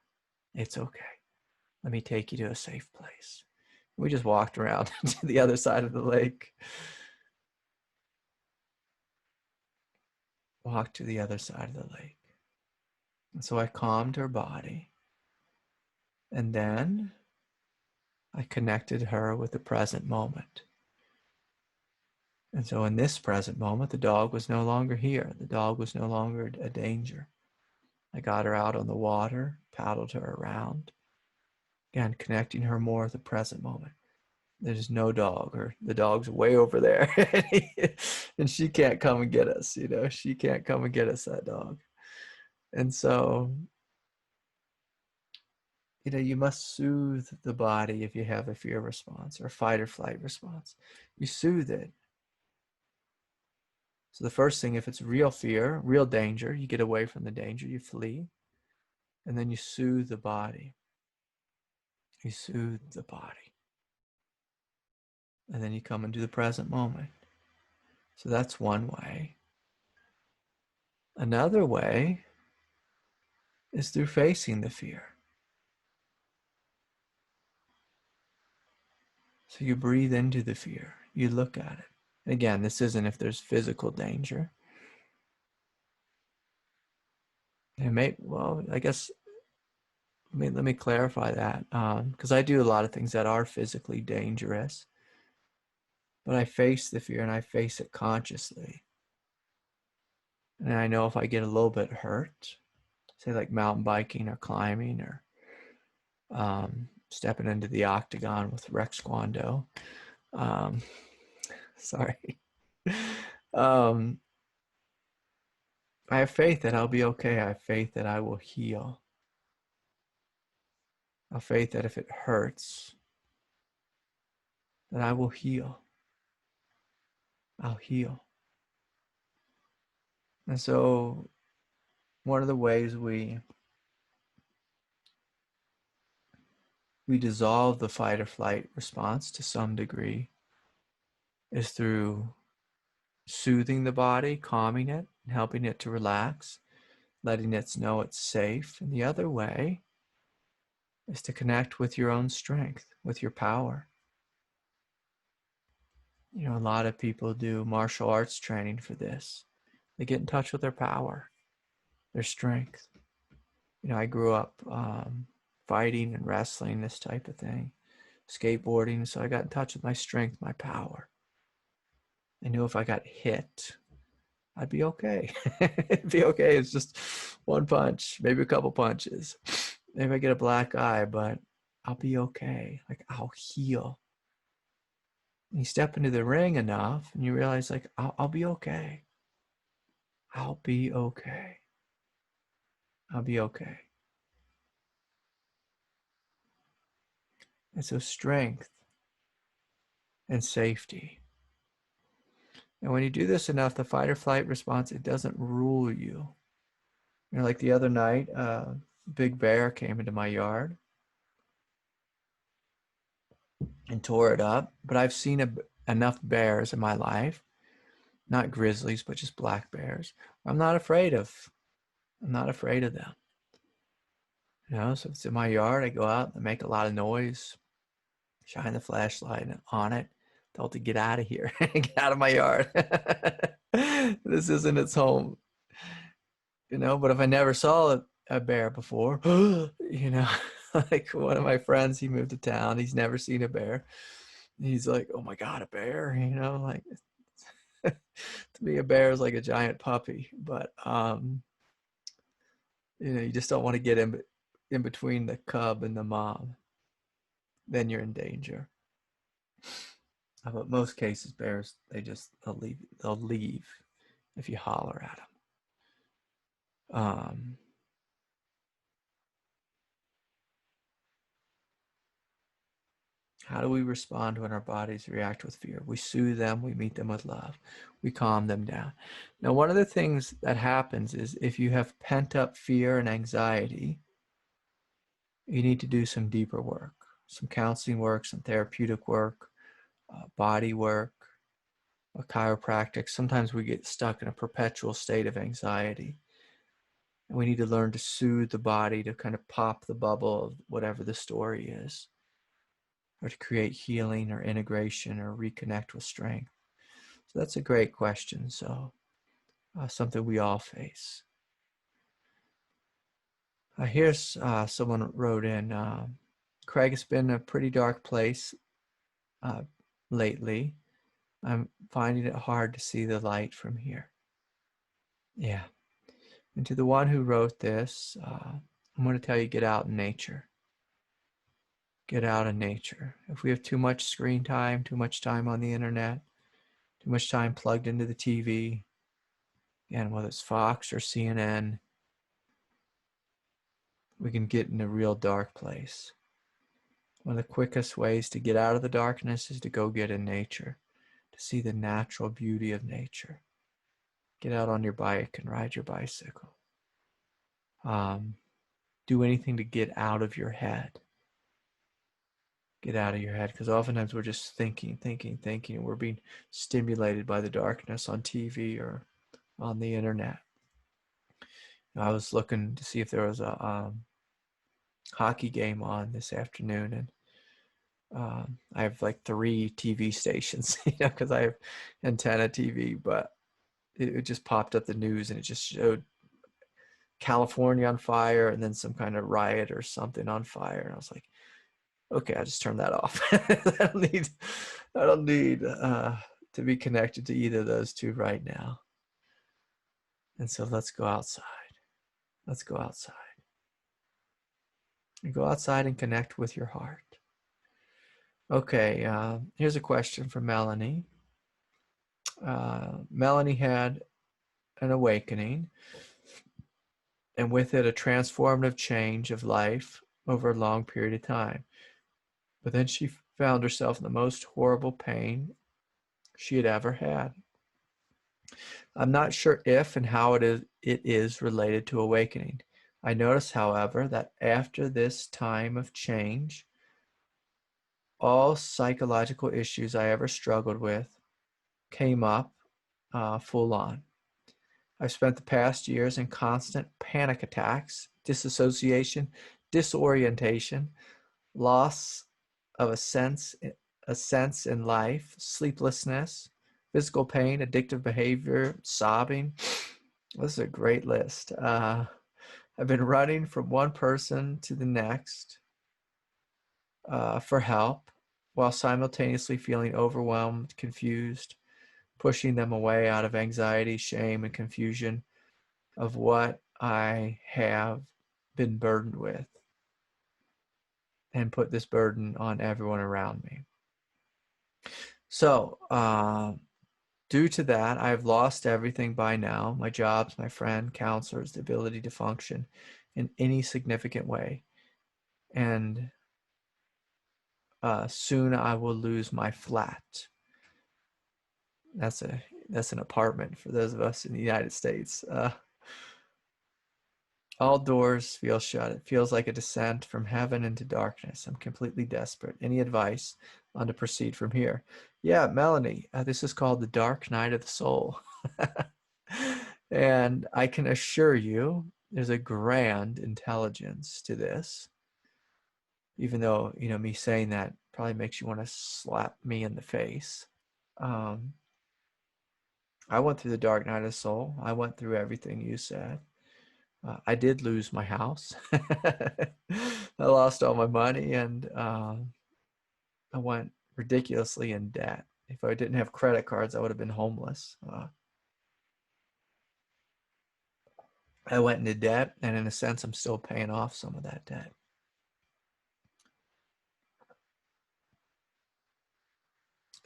It's okay. Let me take you to a safe place. We just walked around to the other side of the lake. Walked to the other side of the lake. And so I calmed her body. And then I connected her with the present moment. And so in this present moment, the dog was no longer here. The dog was no longer a danger. I got her out on the water, paddled her around, again, connecting her more with the present moment. there's no dog, or the dog's way over there. And she can't come and get us, she can't come and get us, that dog. And so, you must soothe the body if you have a fear response or fight or flight response. You soothe it. So the first thing, if it's real fear, real danger, you get away from the danger, you flee, and then you soothe the body. You soothe the body. And then you come into the present moment. So that's one way. Another way is through facing the fear. So you breathe into the fear. You look at it. And again, this isn't if there's physical danger. I guess let me clarify that, because I do a lot of things that are physically dangerous, but I face the fear and I face it consciously. And I know if I get a little bit hurt, say like mountain biking or climbing or stepping into the octagon with Rex Kwando, sorry, I have faith that I'll be okay. I have faith that I will heal. I have faith that if it hurts, that I will heal. I'll heal. And so one of the ways we dissolve the fight or flight response to some degree is through soothing the body, calming it, helping it to relax, letting it know it's safe. And the other way is to connect with your own strength, with your power. A lot of people do martial arts training for this. They get in touch with their power, their strength. I grew up fighting and wrestling, this type of thing, skateboarding. So I got in touch with my strength, my power. I knew if I got hit, I'd be okay. It'd be okay. It's just one punch, maybe a couple punches. Maybe I get a black eye, but I'll be okay. Like, I'll heal. And you step into the ring enough and you realize, like, I'll be okay. I'll be okay. I'll be okay. And so strength and safety. And when you do this enough, the fight or flight response, it doesn't rule you. Like the other night, a big bear came into my yard and tore it up. But I've seen enough bears in my life, not grizzlies, but just black bears. I'm not afraid of them. So if it's in my yard, I go out and make a lot of noise, shine the flashlight on it, tell it to get out of here, get out of my yard. This isn't its home. But if I never saw a bear before, like one of my friends, he moved to town, he's never seen a bear. He's like, oh my God, a bear, like to me, a bear is like a giant puppy, but you just don't want to get in between the cub and the mom. Then you're in danger. But most cases, bears, they'll leave if you holler at them. How do we respond when our bodies react with fear? We soothe them, we meet them with love, we calm them down. Now, one of the things that happens is if you have pent up fear and anxiety, you need to do some deeper work, some counseling work, some therapeutic work, body work, a chiropractic. Sometimes we get stuck in a perpetual state of anxiety. And we need to learn to soothe the body, to kind of pop the bubble of whatever the story is, or to create healing or integration or reconnect with strength. So that's a great question. So something we all face. Here's someone wrote in, Craig, it's been a pretty dark place lately. I'm finding it hard to see the light from here. Yeah. And to the one who wrote this, I'm going to tell you, get out in nature. get out in nature. If we have too much screen time, too much time on the internet, too much time plugged into the TV, and whether it's Fox or CNN, we can get in a real dark place. One of the quickest ways to get out of the darkness is to go get in nature, to see the natural beauty of nature. Get out on your bike and ride your bicycle. Do anything to get out of your head. Get out of your head, because oftentimes we're just thinking, and we're being stimulated by the darkness on TV or on the internet. I was looking to see if there was a hockey game on this afternoon, and I have like 3 TV stations, because I have antenna TV, but it just popped up the news and it just showed California on fire and then some kind of riot or something on fire. And I was like, okay, I'll just turn that off. I don't need to be connected to either of those two right now. And so let's go outside. Let's go outside. And go outside and connect with your heart. Okay, here's a question from Melanie. Melanie had an awakening, and with it a transformative change of life over a long period of time. But then she found herself in the most horrible pain she had ever had. I'm not sure if and how it is related to awakening. I notice, however, that after this time of change, all psychological issues I ever struggled with came up full on. I've spent the past years in constant panic attacks, disassociation, disorientation, loss of a sense in life, sleeplessness, physical pain, addictive behavior, sobbing. This is a great list. I've been running from one person to the next for help, while simultaneously feeling overwhelmed, confused, pushing them away out of anxiety, shame, and confusion of what I have been burdened with, and put this burden on everyone around me. So, due to that, I've lost everything by now: my jobs, my friend, counselors, the ability to function in any significant way. And soon I will lose my flat. That's an apartment for those of us in the United States. All doors feel shut. It feels like a descent from heaven into darkness. I'm completely desperate. Any advice on to proceed from here? Yeah, Melanie, this is called the dark night of the soul. And I can assure you there's a grand intelligence to this. Even though, me saying that probably makes you want to slap me in the face. I went through the dark night of the soul. I went through everything you said. I did lose my house. I lost all my money, and I went ridiculously in debt. If I didn't have credit cards, I would have been homeless. I went into debt, and in a sense, I'm still paying off some of that debt.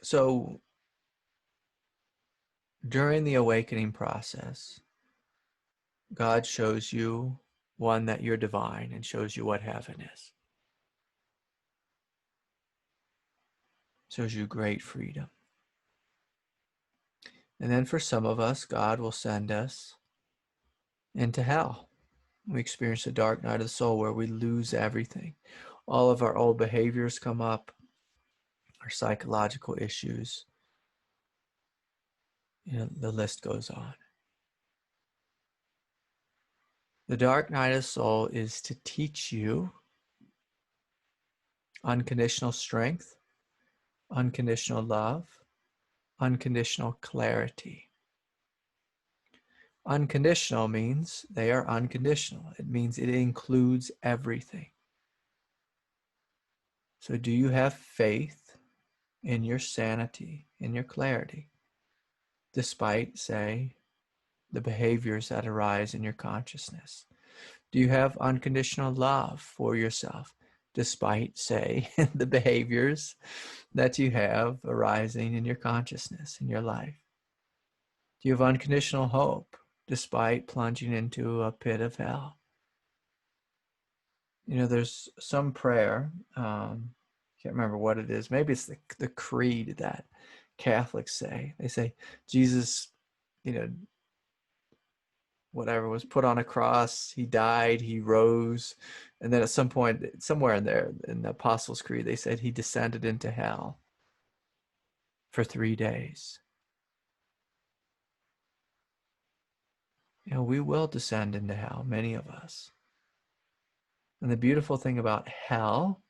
So during the awakening process, God shows you, one, that you're divine, and shows you what heaven is. Shows you great freedom. And then for some of us, God will send us into hell. We experience the dark night of the soul where we lose everything. All of our old behaviors come up, our psychological issues. The list goes on. The dark night of the soul is to teach you unconditional strength, unconditional love, unconditional clarity. Unconditional means they are unconditional. It means it includes everything. So do you have faith in your sanity, in your clarity, despite, say, the behaviors that arise in your consciousness? Do you have unconditional love for yourself, despite, say, the behaviors that you have arising in your consciousness, in your life? Do you have unconditional hope despite plunging into a pit of hell? You know, there's some prayer, can't remember what it is. Maybe it's the creed that Catholics say. They say, Jesus, you know, whatever, was put on a cross, he died, he rose, and then at some point, somewhere in there, in the Apostles' Creed, they said he descended into hell for 3 days. You know, we will descend into hell, many of us. And the beautiful thing about hell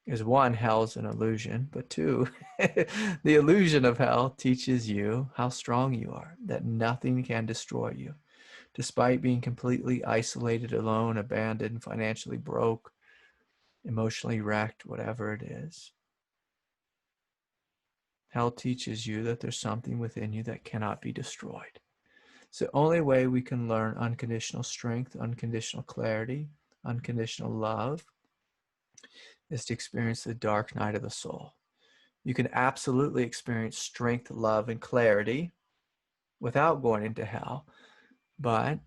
is, one, hell's an illusion, but two, the illusion of hell teaches you how strong you are, that nothing can destroy you. Despite being completely isolated, alone, abandoned, financially broke, emotionally wrecked, whatever it is, hell teaches you that there's something within you that cannot be destroyed. It's the only way we can learn unconditional strength, unconditional clarity, unconditional love, is to experience the dark night of the soul. You can absolutely experience strength, love, and clarity without going into hell, but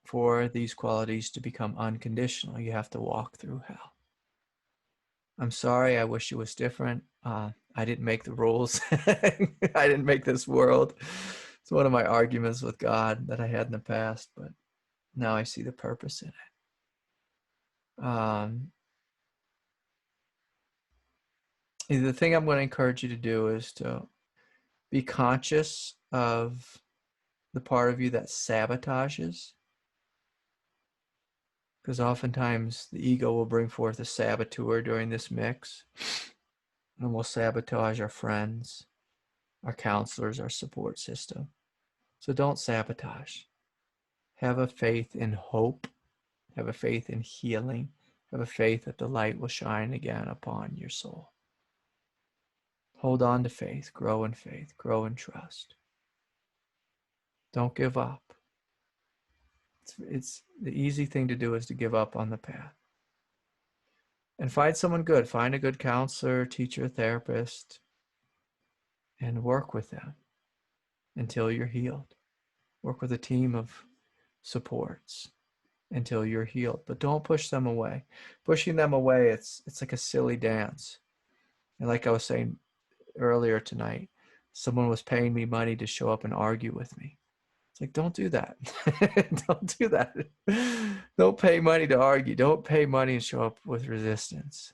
for these qualities to become unconditional, you have to walk through hell. I'm sorry, I wish it was different. I didn't make the rules. I didn't make this world. It's one of my arguments with God that I had in the past, but now I see the purpose in it. The thing I'm going to encourage you to do is to be conscious of the part of you that sabotages, because oftentimes the ego will bring forth a saboteur during this mix, and will sabotage our friends, our counselors, our support system. So don't sabotage. Have a faith in hope. Have a faith in healing. Have a faith that the light will shine again upon your soul. Hold on to faith. Grow in faith. Grow in trust. Don't give up. It's the easy thing to do is to give up on the path. And find someone good. Find a good counselor, teacher, therapist, and work with them until you're healed. Work with a team of supports until you're healed. But don't push them away. Pushing them away, it's like a silly dance. And like I was saying earlier tonight, someone was paying me money to show up and argue with me. It's like, don't do that. Don't do that. Don't pay money to argue. Don't pay money and show up with resistance.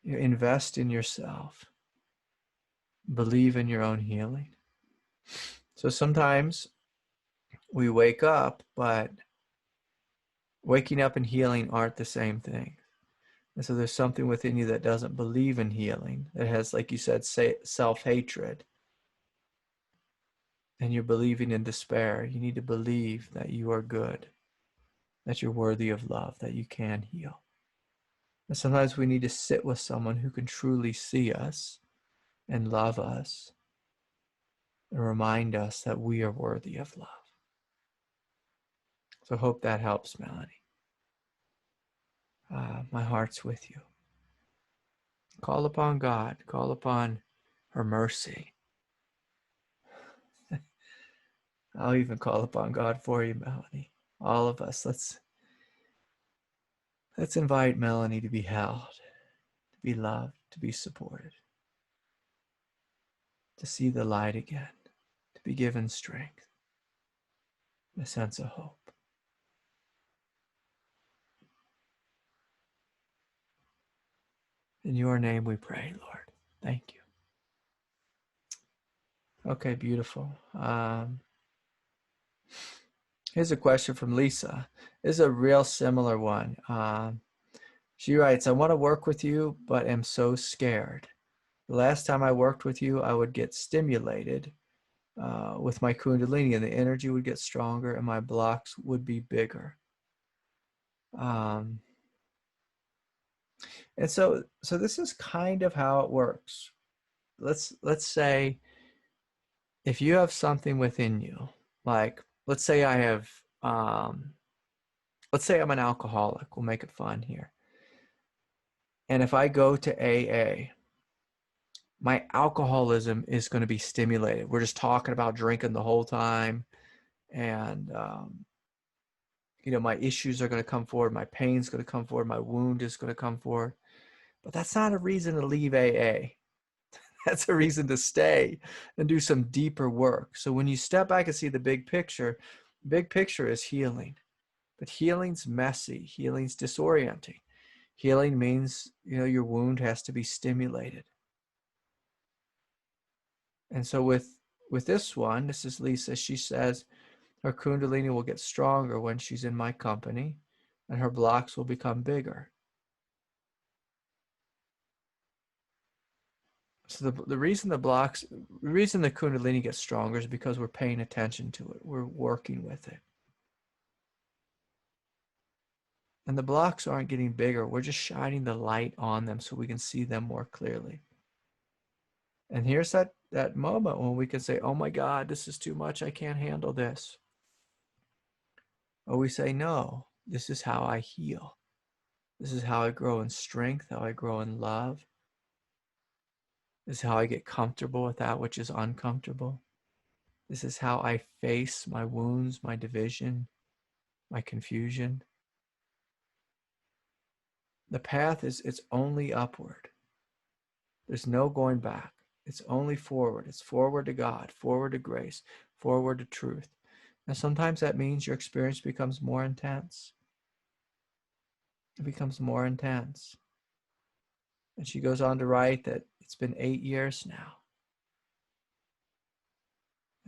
You invest in yourself. Believe in your own healing. So sometimes we wake up, but waking up and healing aren't the same thing. And so there's something within you that doesn't believe in healing, that has, like you said, self-hatred. And you're believing in despair. You need to believe that you are good, that you're worthy of love, that you can heal. And sometimes we need to sit with someone who can truly see us and love us and remind us that we are worthy of love. So I hope that helps, Melanie. My heart's with you. Call upon God. Call upon her mercy. I'll even call upon God for you, Melanie. All of us, let's invite Melanie to be held, to be loved, to be supported, to see the light again, to be given strength, a sense of hope. In your name we pray, Lord. Thank you. Okay, beautiful. Here's a question from Lisa. This is a real similar one. She writes, I want to work with you, but am so scared. The last time I worked with you, I would get stimulated with my kundalini, and the energy would get stronger and my blocks would be bigger. And so this is kind of how it works. Let's say if you have something within you, like let's say I have let's say I'm an alcoholic. We'll make it fun here. And if I go to AA, my alcoholism is going to be stimulated. We're just talking about drinking the whole time. And, my issues are going to come forward. My pain's going to come forward. My wound is going to come forward. But that's not a reason to leave AA. That's a reason to stay and do some deeper work. So when you step back and see the big picture is healing. But healing's messy. Healing's disorienting. Healing means, your wound has to be stimulated. And so with this one, this is Lisa, she says her kundalini will get stronger when she's in my company, and her blocks will become bigger. So the reason the kundalini gets stronger is because we're paying attention to it. We're working with it. And the blocks aren't getting bigger. We're just shining the light on them so we can see them more clearly. And here's that moment when we can say, oh my God, this is too much. I can't handle this. Or we say, no, this is how I heal. This is how I grow in strength, how I grow in love. This is how I get comfortable with that which is uncomfortable. This is how I face my wounds, my division, my confusion. The path it's only upward. There's no going back. It's only forward. It's forward to God, forward to grace, forward to truth. And sometimes that means your experience becomes more intense. It becomes more intense. And she goes on to write that it's been 8 years now.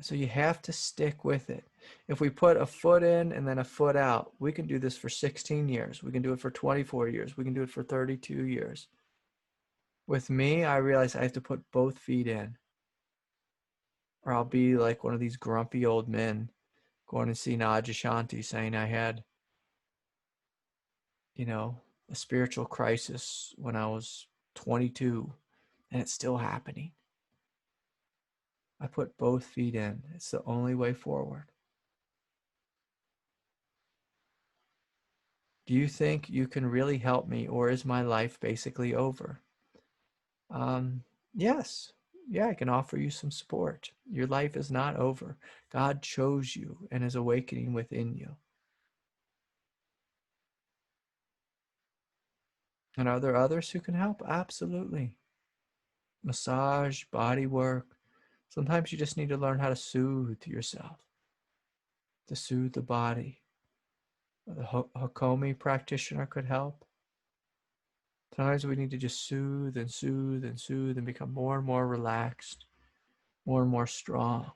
So you have to stick with it. If we put a foot in and then a foot out, we can do this for 16 years. We can do it for 24 years. We can do it for 32 years. With me, I realize I have to put both feet in, or I'll be like one of these grumpy old men going and seeing Adyashanti saying I had, a spiritual crisis when I was 22, and it's still happening. I put both feet in. It's the only way forward. Do you think you can really help me, or is my life basically over? Yes. Yeah, I can offer you some support. Your life is not over. God chose you and is awakening within you. And are there others who can help? Absolutely. Massage, body work. Sometimes you just need to learn how to soothe yourself, to soothe the body. The Hakomi practitioner could help. Sometimes we need to just soothe and soothe and soothe and become more and more relaxed, more and more strong.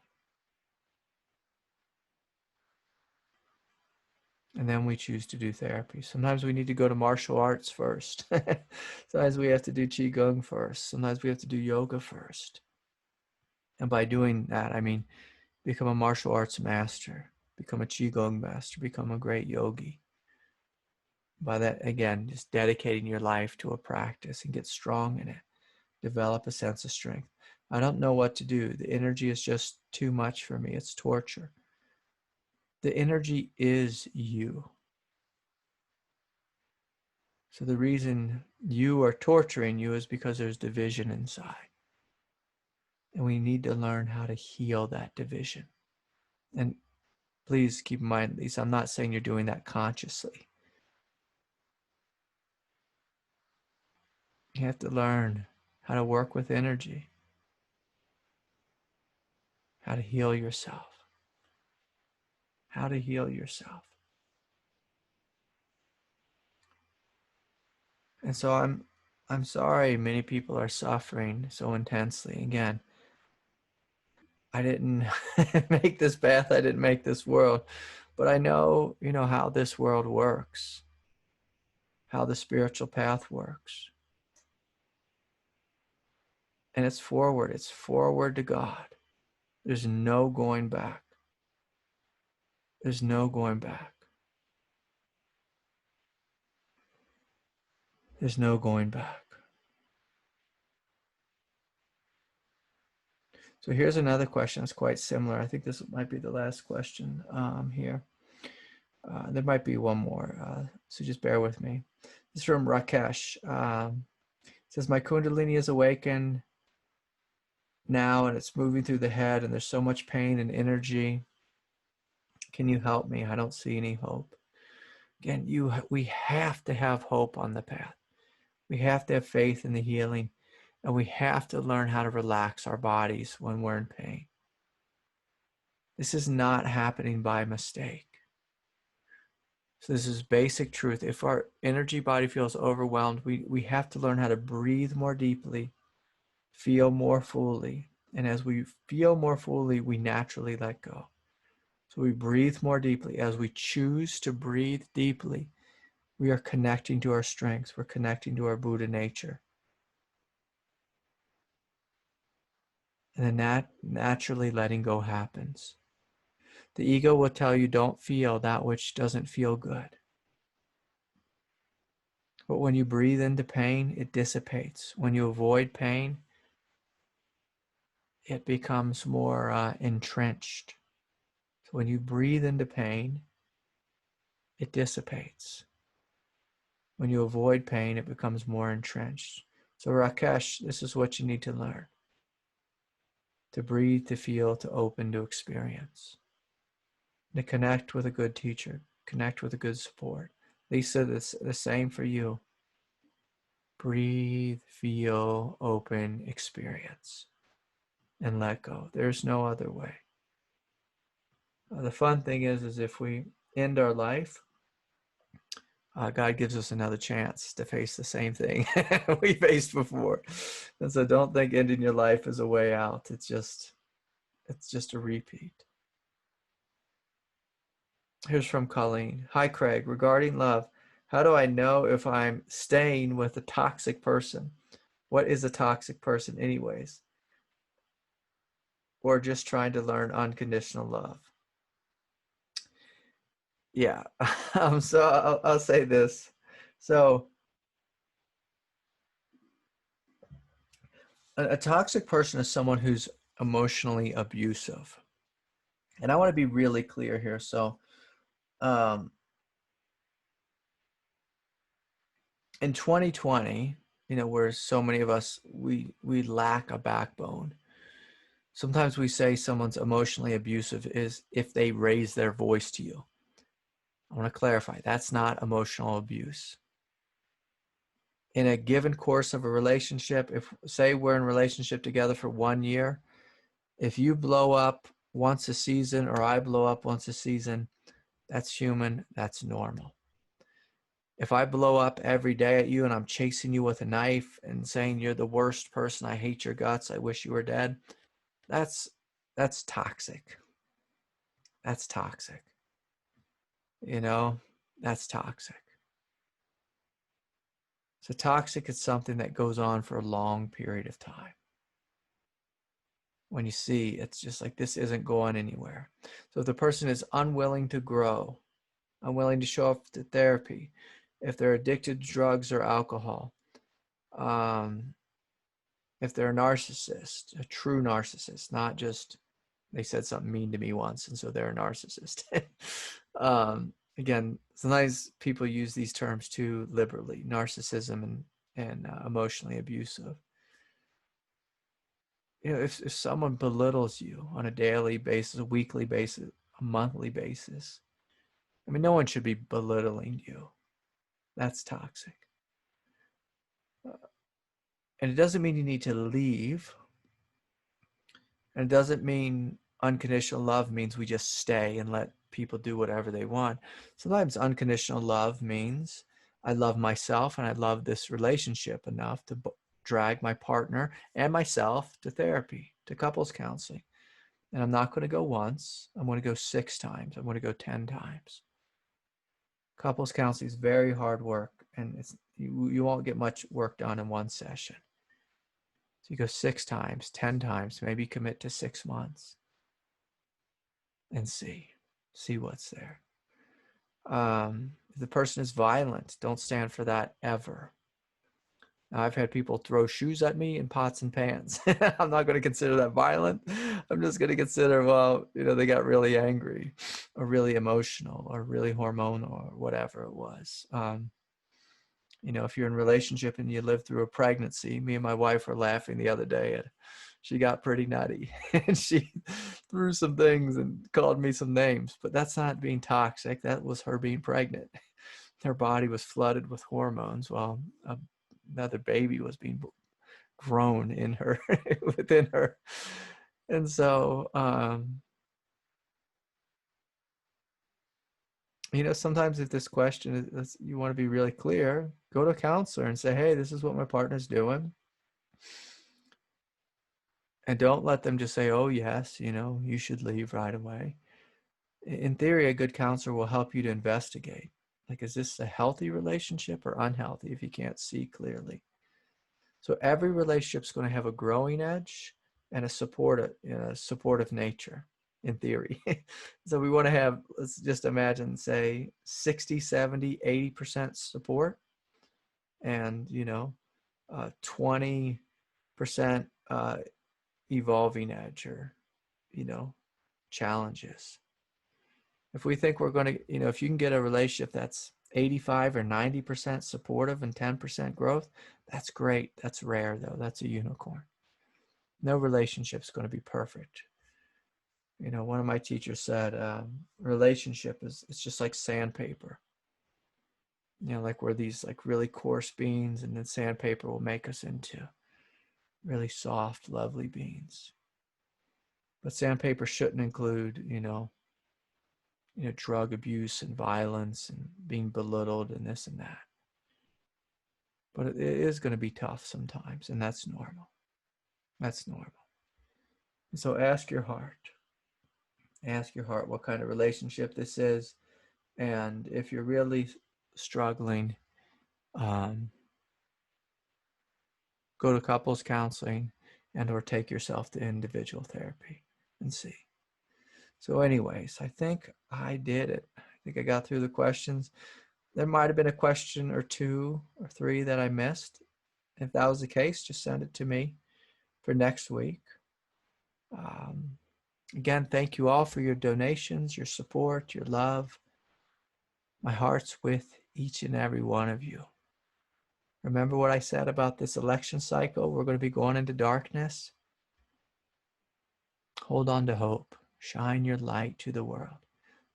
And then we choose to do therapy. Sometimes we need to go to martial arts first. Sometimes we have to do Qigong first. Sometimes we have to do yoga first. And by doing that, I mean become a martial arts master, become a Qigong master, become a great yogi. By that, again, just dedicating your life to a practice and get strong in it. Develop a sense of strength. I don't know what to do. The energy is just too much for me. It's torture. The energy is you. So the reason you are torturing you is because there's division inside. And we need to learn how to heal that division. And please keep in mind, Lisa, I'm not saying you're doing that consciously. You have to learn how to work with energy, how to heal yourself, how to heal yourself. And so I'm sorry many people are suffering so intensely. Again, I didn't make this path, I didn't make this world, but I know, how this world works, how the spiritual path works. And it's forward to God. There's no going back. There's no going back. There's no going back. So here's another question that's quite similar. I think this might be the last question here. There might be one more, so just bear with me. This is from Rakesh. It says, my kundalini is awakened now and it's moving through the head and there's so much pain and energy. Can you help me? I don't see any hope. Again, we have to have hope on the path. We have to have faith in the healing, and we have to learn how to relax our bodies when we're in pain. This is not happening by mistake. So this is basic truth. If our energy body feels overwhelmed, we have to learn how to breathe more deeply, feel more fully. And as we feel more fully, we naturally let go. So we breathe more deeply. As we choose to breathe deeply, we are connecting to our strengths. We're connecting to our Buddha nature. And then that naturally letting go happens. The ego will tell you don't feel that which doesn't feel good. But when you breathe into pain, it dissipates. When you avoid pain, it becomes more entrenched. So when you breathe into pain, it dissipates. When you avoid pain, it becomes more entrenched. So Rakesh, this is what you need to learn. To breathe, to feel, to open, to experience. To connect with a good teacher, connect with a good support. Lisa, this the same for you. Breathe, feel, open, experience, and let go. There's no other way. The fun thing is if we end our life, God gives us another chance to face the same thing we faced before. And so don't think ending your life is a way out. It's just a repeat. Here's from Colleen. Hi, Craig. Regarding love, how do I know if I'm staying with a toxic person? What is a toxic person anyways? Or just trying to learn unconditional love? Yeah. So I'll say this. So a toxic person is someone who's emotionally abusive. And I want to be really clear here. So in 2020, where so many of us, we lack a backbone. Sometimes we say someone's emotionally abusive is if they raise their voice to you. I want to clarify, that's not emotional abuse. In a given course of a relationship, if say we're in a relationship together for 1 year, if you blow up once a season or I blow up once a season, that's human, that's normal. If I blow up every day at you and I'm chasing you with a knife and saying you're the worst person, I hate your guts, I wish you were dead, that's toxic. That's toxic. That's toxic. So toxic is something that goes on for a long period of time. When you see, it's just like, this isn't going anywhere. So if the person is unwilling to grow, unwilling to show up to therapy, if they're addicted to drugs or alcohol, if they're a narcissist, a true narcissist, not just they said something mean to me once and so they're a narcissist. Again, sometimes people use these terms too liberally, narcissism and emotionally abusive. If someone belittles you on a daily basis, a weekly basis, a monthly basis, I mean, no one should be belittling you. That's toxic. And it doesn't mean you need to leave. And it doesn't mean unconditional love means we just stay and let people do whatever they want. Sometimes unconditional love means I love myself and I love this relationship enough to drag my partner and myself to therapy, to couples counseling. And I'm not going to go once. I'm going to go 6 times. I'm going to go 10 times. Couples counseling is very hard work, and you won't get much work done in one session. So you go 6 times, 10 times, maybe commit to 6 months and see what's there. If the person is violent, don't stand for that ever. Now, I've had people throw shoes at me in pots and pans. I'm not going to consider that violent. I'm just going to consider, well, they got really angry or really emotional or really hormonal or whatever it was. If you're in a relationship and you live through a pregnancy, me and my wife were laughing the other day and she got pretty nutty and she threw some things and called me some names, but that's not being toxic. That was her being pregnant. Her body was flooded with hormones while another baby was being grown in her, within her. And so, sometimes if this question is, you want to be really clear, go to a counselor and say, hey, this is what my partner's doing. And don't let them just say, oh, yes, you should leave right away. In theory, a good counselor will help you to investigate. Like, is this a healthy relationship or unhealthy if you can't see clearly? So every relationship is going to have a growing edge and a supportive nature, in theory. So we want to have, let's just imagine, say 60, 70, 80% support and, 20% evolving edge or, challenges. If we think we're going to, if you can get a relationship that's 85 or 90% supportive and 10% growth, that's great. That's rare, though. That's a unicorn. No relationship's going to be perfect. One of my teachers said, relationship it's just like sandpaper. Like we're these like really coarse beans, and then sandpaper will make us into really soft, lovely beans. But sandpaper shouldn't include, drug abuse and violence and being belittled and this and that. But it is going to be tough sometimes, and that's normal. That's normal. And so ask your heart. Ask your heart what kind of relationship this is. And if you're really struggling, go to couples counseling and or take yourself to individual therapy and see. So anyways, I think I did it. I think I got through the questions. There might have been a question or two or three that I missed. If that was the case, just send it to me for next week. Again, thank you all for your donations, your support, your love. My heart's with each and every one of you. Remember what I said about this election cycle? We're going to be going into darkness. Hold on to hope. Shine your light to the world.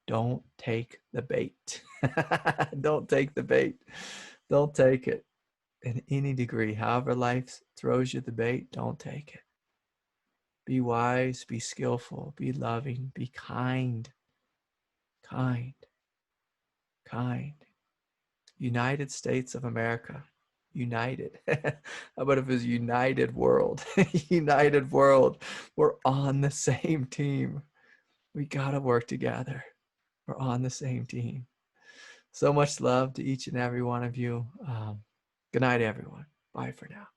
Don't take the bait. Don't take the bait. Don't take it in any degree. However life throws you the bait, don't take it. Be wise, be skillful, be loving, be kind. Kind. Kind. United States of America. United. How about if it was United World? United World. We're on the same team. We got to work together. We're on the same team. So much love to each and every one of you. Good night, everyone. Bye for now.